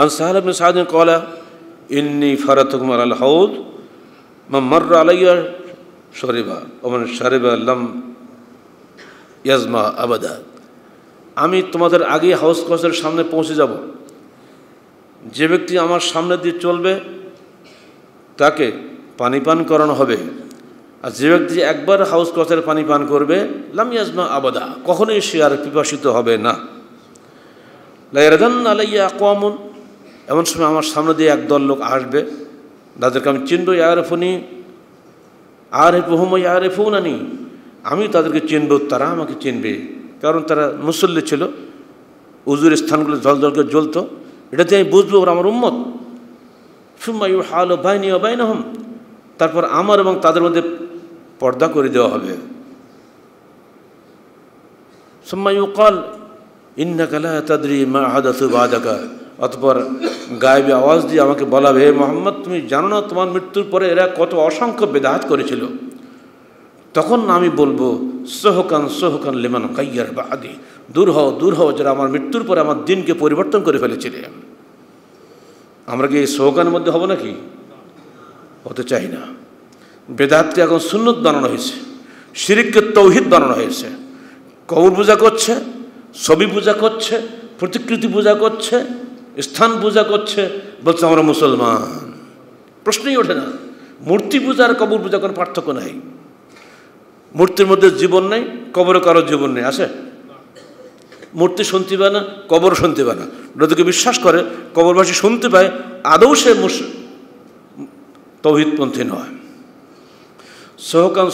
আন সাহাল ইবনে সা'দ ক্বালা ইন্নী ফারাতুকুম আলাল হাউদ মান মাররা আলাইয়া শরিবা ওয়া মান শারিবা লাম ইয়াজমা আবাদা। আমি তোমাদের আগে হাউস কাউসারের সামনে পৌঁছে যাব। যে ব্যক্তি আমার সামনে দিয়ে চলবে তাকে পানি পান করানো হবে, আর যে ব্যক্তি একবার হাউস কাউসারের পানি পান করবে লাম ইয়াজমা আবাদা, কখনোই সে আর পিপাসিত হবে না। লা ইয়ারদান্না আলাইয়া আকওয়ামুন, এমন সময় আমার সামনে দিয়ে একদল লোক আসবে, তাদেরকে আমি চিনব, ইয়ারিফুনি আরিফুহুম ইয়ারিফুনানি, আমি তাদেরকে চিনব, তারা আমাকে চিনবে। কারণ তারা মুসল্লি ছিল, উজুর স্থানগুলো জল করে জ্বলতো। এটাতে আমি বুঝবো ওরা আমার উম্মত। সুম্মা ইউহালু বাইনি ওয়া বাইনাহুম, তারপর আমার এবং তাদের মধ্যে পর্দা করে দেওয়া হবে। সুম্মা ইউকাল ইন্নাকা লা তাদরি মা হাদাসু বাদাকা, অতঃপর গায়েবী আওয়াজ দিয়ে আমাকে বলা হবে, হে মুহাম্মদ তুমি জানো না তোমার মৃত্যুর পরে এরা কত অসংখ্য বেদাত করেছিল। তখন আমি বলবো সোহকান সোহকান লিমান গায়্যার বাদি, দূর হও যারা আমার মৃত্যুর পরে আমার দিনকে পরিবর্তন করে ফেলেছিলে। আমরা কি এই সোহকানের মধ্যে হব নাকি? হতে চাই না। বেদাতকে এখন সুন্নত বানানো হয়েছে, শিরককে তৌহিদ বানানো হয়েছে। কবর পূজা করছে, ছবি পূজা করছে, প্রতিকৃতি পূজা করছে, স্থান পূজা করছে, বলছে আমরা মুসলমান। প্রশ্নই ওঠে না। মূর্তি পূজা আর কবর পূজা কোনো পার্থক্য নাই। মূর্তির মধ্যে জীবন নেই, কবরে কারো জীবন নেই, আছে? মূর্তি শুনতে পায় না, কবর শুনতে পায় না। নদীকে বিশ্বাস করে কবরবাসী শুনতে পায়, আদৌ সে তৌহিদপন্থী নয়।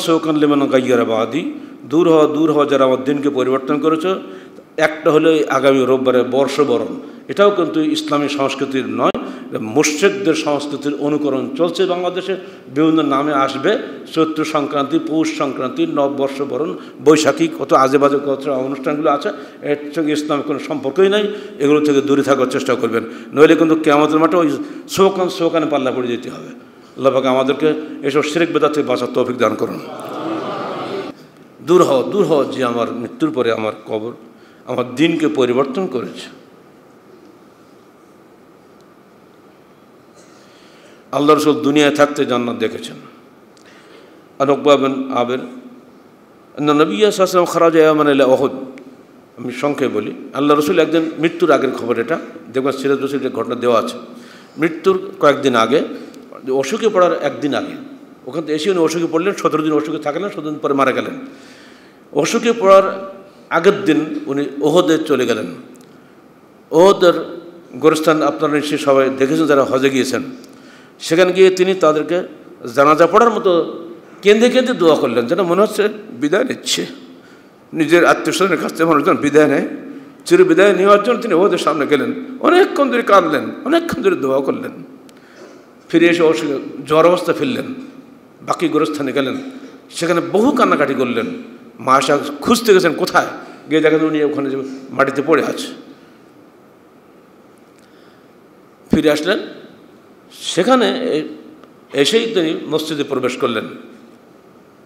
সোহকান লিমান গায়্যার বাদি, দূর হওয়া যারা আমার দিনকে পরিবর্তন করেছে। একটা হলো আগামী রোববারে বর্ষবরণ, এটাও কিন্তু ইসলামী সংস্কৃতির নয়, মুশরিকদের সংস্কৃতির অনুকরণ চলছে বাংলাদেশে। বিভিন্ন নামে আসবে, চৈত্র সংক্রান্তি, পৌষ সংক্রান্তি, নববর্ষবরণ, বৈশাখী, কত আজে বাজে কত অনুষ্ঠানগুলো আছে, এর সঙ্গে ইসলামের কোনো সম্পর্কই নাই। এগুলো থেকে দূরে থাকার চেষ্টা করবেন, নইলে কিন্তু কিয়ামতের মাঠে ওই সোহকানে পাল্লা পড়ে যেতে হবে। আল্লাহ পাক আমাদেরকে এসব শিরক বেদাত থেকে বাঁচার তৌফিক দান করুন। দূর হও যে আমার মৃত্যুর পরে আমার কবর আমার দিনকে পরিবর্তন করেছে। আল্লাহ রসুল দুনিয়ায় থাকতে জান্নাত দেখেছেন। আর উকবা বিন আমির নবী সাল্লাল্লাহু আলাইহি ওয়াসাল্লাম খারাজা ইয়ামান ইলা উহুদ। আমি সংক্ষেপে বলি, আল্লাহ রসুল একদিন মৃত্যুর আগের খবর, এটা দেখবেন সিরাজ রসুলের ঘটনা দেওয়া আছে। মৃত্যুর কয়েকদিন আগে, অসুখে পড়ার একদিন আগে, ওখান থেকে এসে উনি অসুখে পড়লেন, 17 দিন অসুখে থাকলেন, 17 দিন পরে মারা গেলেন। অসুখে পড়ার আগের দিন উনি ওহদে চলে গেলেন। ওহদের গোরস্থান আপনারা নিশ্চয়ই সবাই দেখেছেন যারা হজে গিয়েছেন। সেখানে গিয়ে তিনি তাদেরকে জানাজা পড়ার মতো কেঁদে কেঁদে দোয়া করলেন, যেন মনে হচ্ছে বিদায় নিচ্ছে। নিজের আত্মীয়স্বজনের কাছ থেকে মানুষজন বিদায় নেয়, চির বিদায় নেওয়ার জন্য তিনি ওদের সামনে গেলেন, অনেকক্ষণ ধরে কাঁদলেন, অনেকক্ষণ ধরে দোয়া করলেন। ফিরে এসে জ্বর অবস্থা ফিরলেন, বাকি গোরস্থানে গেলেন, সেখানে বহু কান্নাকাটি করলেন। মা আসা খুঁজতে গেছেন কোথায়, গিয়ে দেখেন উনি ওখানে মাটিতে পড়ে আছে। ফিরে আসলেন, সেখানে এসেই তিনি মসজিদে প্রবেশ করলেন,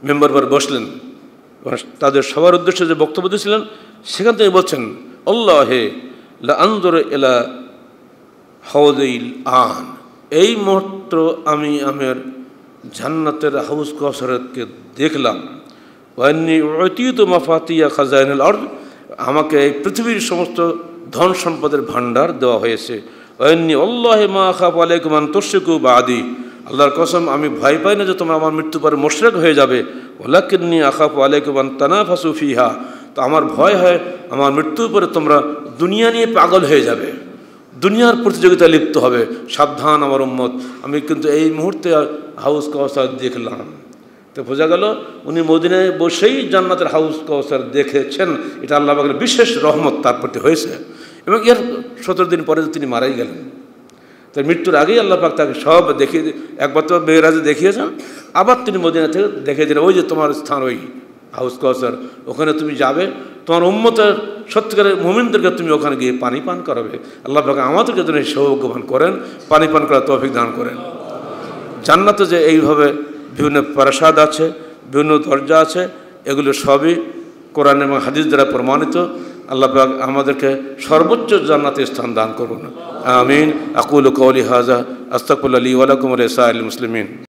মেম্বার পর বসলেন। তাদের সবার উদ্দেশ্যে যে বক্তব্য দিয়েছিলেন সেখান থেকে বলছেন, আল্লাহে লা আনজুর ইলা হাউযিল আন, এই মুহূর্ত আমি আমার জান্নাতের হাউজ কাউসারকে দেখলাম। ওয়ান্নি উতিতু মাফাতিয়া খাজাইনুল আরদ, আমাকে এই পৃথিবীর সমস্ত ধন সম্পদের ভাণ্ডার দেওয়া হয়েছে। ওয়ান্নি আল্লাহি মা আখাফু আলাইকুম আন তুশরিকু বাদি, আল্লাহর কসম আমি ভয় পাই না যে তোমরা আমার মৃত্যুর পরে মুশরিক হয়ে যাবে। ওয়ালাকিন্নী আখাফু আলাইকুম আন তানাফাসু ফিহা, তো আমার ভয় হয় আমার মৃত্যুর পরে তোমরা দুনিয়া নিয়ে পাগল হয়ে যাবে, দুনিয়ার প্রতিযোগিতায় লিপ্ত হবে। সাবধান আমার উম্মত, আমি কিন্তু এই মুহূর্তে হাউস কাউসার দেখলাম। তো বোঝা গেল উনি মদিনায় বসেই জান্নাতের হাউস কাউসার দেখেছেন। এটা আল্লাহ পাকের বিশেষ রহমত তার প্রতি হয়েছে। এবং এর 17 দিন পরে তিনি মারাই গেলেন। তাই মৃত্যুর আগেই আল্লাহ পাক তাকে সব দেখিয়ে, একবার তো মেরাজে দেখিয়েছেন, আবার তিনি মদিনা থেকে দেখিয়ে দিলেন, ওই যে তোমার স্থান ওই হাউস কাউসার, ওখানে তুমি যাবে, তোমার উম্মতের সত্যিকারের মুমিনদেরকে তুমি ওখানে গিয়ে পানি পান করাবে। আল্লাহ পাক আমাদেরকে যেন সৌভাগ্যবান করেন, পানি পান করার তৌফিক দান করেন। জান্নাতে যে এইভাবে বিভিন্ন প্রাসাদ আছে, বিভিন্ন দরজা আছে, এগুলো সবই কোরআন এবং হাদিস দ্বারা প্রমাণিত। আল্লাহ পাক আমাদেরকে সর্বোচ্চ জান্নাতে স্থান দান করুন। আমিন। আকুলু কওলি হাযা আস্তাগফিরুল্লাহ লি ওয়া লাকুম ওয়া লিসাইরিল মুসলিমিন।